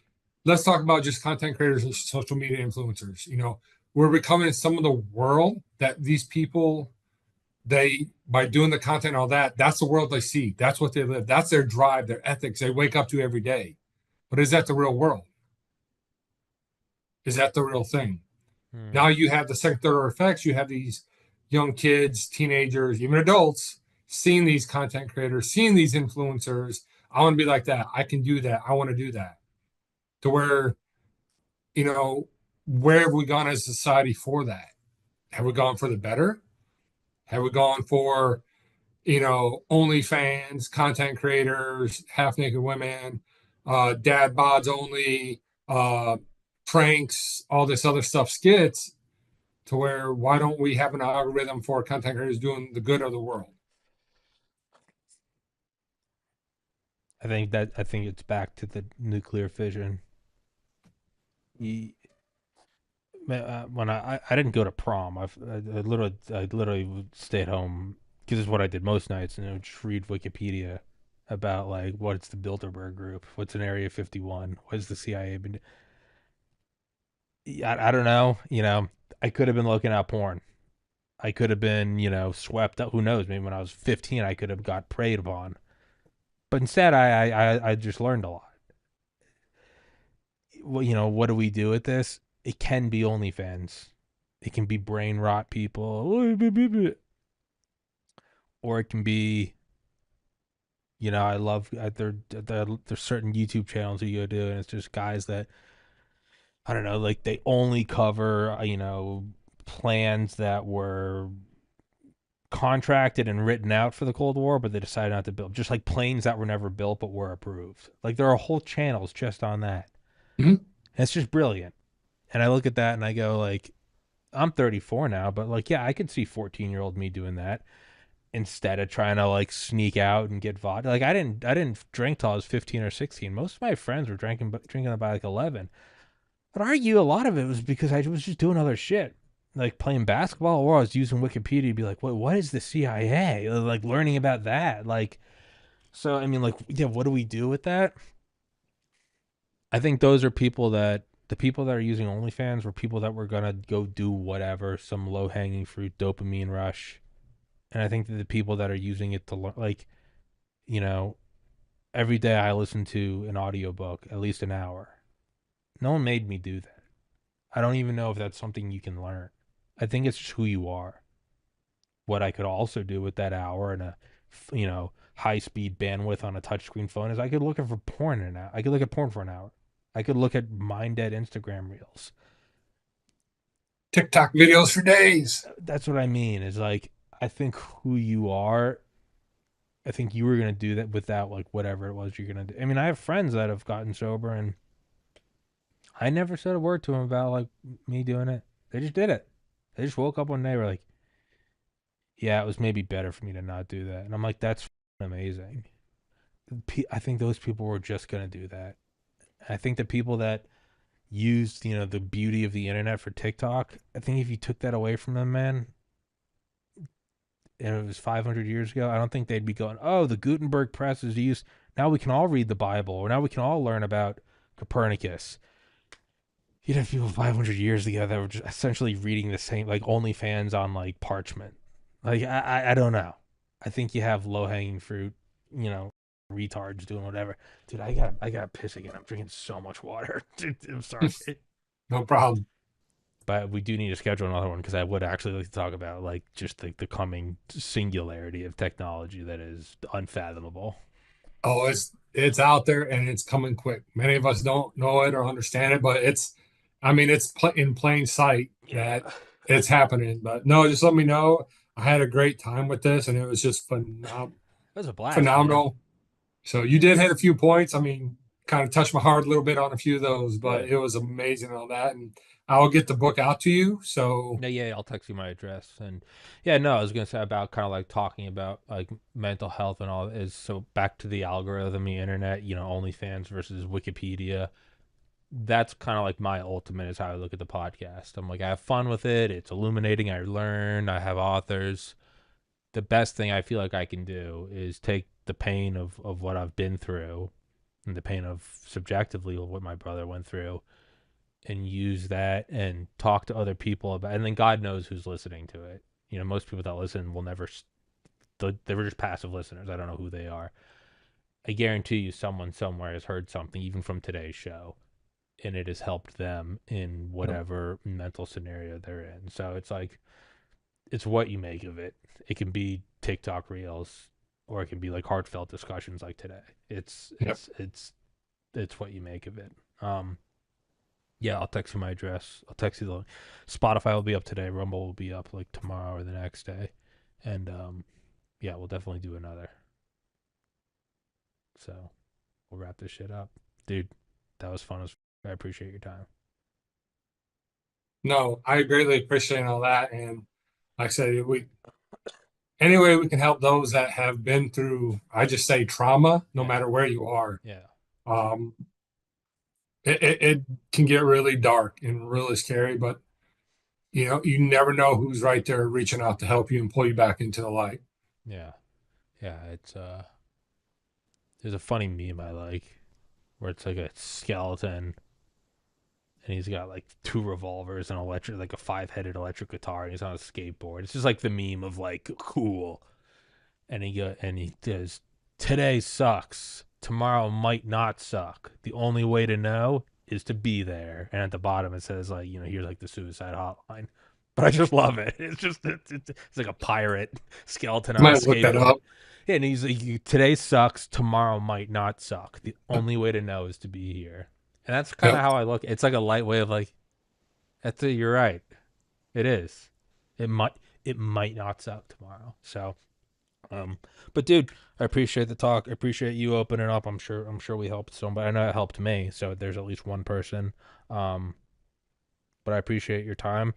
let's talk about just content creators and social media influencers. We're becoming some of the world that these people, they, by doing the content and all that, that's the world they see. That's what they live. That's their drive, their ethics they wake up to every day. But is that the real world? Is that the real thing? Hmm. Now you have the second, third order effects. You have these young kids, teenagers, even adults seeing these content creators, seeing these influencers. I want to be like that. I can do that. I want to do that. To where, you know, where have we gone as a society for that? Have we gone for the better? Have we gone for, OnlyFans, content creators, half naked women, dad bods only, pranks, all this other stuff, skits, to where why don't we have an algorithm for content creators doing the good of the world? I think it's back to the nuclear fission. You, when I didn't go to prom, I literally would stay at home because it's what I did most nights, and I would just read Wikipedia about like what's the Bilderberg Group, what's an Area 51, what's the CIA been. I don't know. I could have been looking at porn. I could have been swept up. Who knows? Maybe when I was 15, I could have got preyed upon. But instead, I just learned a lot. Well, what do we do with this? it can be OnlyFans. It can be brain rot people, or it can be, I love there's certain YouTube channels that you go to, and it's just guys that I don't know, like they only cover plans that were contracted and written out for the Cold War, but they decided not to build. Just like planes that were never built but were approved. Like there are whole channels just on that. Mhm. And it's just brilliant. And I look at that and I go like, I'm 34 now, but like, yeah, I could see 14-year-old me doing that instead of trying to like sneak out and get vodka. Like I didn't drink till I was 15 or 16. Most of my friends were drinking by like 11. I'd argue a lot of it was because I was just doing other shit, like playing basketball, or I was using Wikipedia to be like, what is the CIA? Like learning about that. Like, so I mean, like, yeah, what do we do with that? I think those are the people that are using OnlyFans were people that were gonna go do whatever, some low hanging fruit dopamine rush. And I think that the people that are using it to learn, like, you know, every day I listen to an audiobook, at least an hour. No one made me do that. I don't even know if that's something you can learn. I think it's just who you are. What I could also do with that hour and a, high speed bandwidth on a touchscreen phone is I could look for porn in an hour. I could look at porn for an hour. I could look at mind dead Instagram reels. TikTok videos for days. That's what I mean. Is like I think who you are. I think you were gonna do that without like whatever it was you're gonna do. I mean, I have friends that have gotten sober and I never said a word to them about like me doing it. They just did it. They just woke up one day, were like, yeah, it was maybe better for me to not do that. And I'm like, that's amazing. I think those people were just going to do that. I think the people that used, the beauty of the internet for TikTok, I think if you took that away from them, man, and it was 500 years ago, I don't think they'd be going, oh, the Gutenberg press is used. Now we can all read the Bible, or now we can all learn about Copernicus. You'd have people 500 years ago that were just essentially reading the same, like OnlyFans on like parchment. Like I don't know. I think you have low hanging fruit, you know, retards doing whatever. Dude, I got piss again. I'm drinking so much water. Dude, I'm sorry, No problem. but we do need to schedule another one because I would actually like to talk about like just the coming singularity of technology that is unfathomable. Oh, it's out there and it's coming quick. Many of us don't know it or understand it, but I mean, it's in plain sight Yeah, that it's happening. But no, just let me know. I had a great time with this, and it was just that was a blast, man. phenomenal. So you did hit a few points. I mean, kind of touched my heart a little bit on a few of those, but Good. it was amazing on that. And I'll get the book out to you. So No, yeah, I'll text you my address. And yeah, no, I was gonna say about kind of like talking about like mental health and all is so back to the algorithm, the internet, OnlyFans versus Wikipedia. That's kind of like my ultimate is how I look at the podcast. I'm like, I have fun with it. It's illuminating. I learn. I have authors. The best thing I feel like I can do is take the pain of what I've been through and the pain of subjectively of what my brother went through and use that and talk to other people about and then God knows who's listening to it. Most people that listen will never they were just passive listeners. I don't know who they are. I guarantee you someone somewhere has heard something even from today's show and it has helped them in yep, whatever mental scenario they're in. So it's like it's what you make of it. It can be TikTok reels or it can be like heartfelt discussions like today. It's yep. it's it's it's what you make of it. Yeah, I'll text you my address. I'll text you the Spotify will be up today. Rumble will be up like tomorrow or the next day, and yeah, we'll definitely do another. So we'll wrap this shit up, dude. That was fun. I appreciate your time. No, I greatly appreciate all that. And like I said, any way we can help those that have been through, I just say trauma, no Yeah, matter where you are. yeah, Um, it can get really dark and really scary, but you never know who's right there reaching out to help you and pull you back into the light. yeah, yeah. There's a funny meme I like where it's like a skeleton and he's got like two revolvers and electric, like a five-headed electric guitar, and he's on a skateboard. It's just like the meme of like cool. And he does today sucks. Tomorrow might not suck. The only way to know is to be there, and at the bottom it says like, here's like the suicide hotline. But I just love it. It's just it's like a pirate skeleton I on a might look that skateboard. up. Yeah, and he's like, today sucks, tomorrow might not suck. The only way to know is to be here, and that's kind Yeah. of how I look. It's like a light way of like, that's it. You're right. It is. It might it might not suck tomorrow. So, um, but dude, I appreciate the talk. I appreciate you opening up. I'm sure we helped somebody. I know it helped me. So there's at least one person. Um, but I appreciate your time.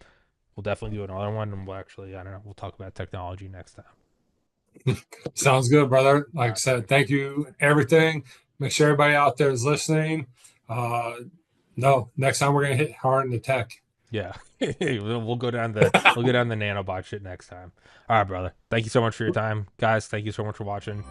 We'll definitely do another one, and I don't know. We'll talk about technology next time. Sounds good, brother. All Like I right. said, thank you, everything. Make sure everybody out there is listening. Uh, no, next time we're gonna hit hard in the tech. Yeah, we'll go down the nanobot shit next time. All right, brother. Thank you so much for your time, guys. Thank you so much for watching.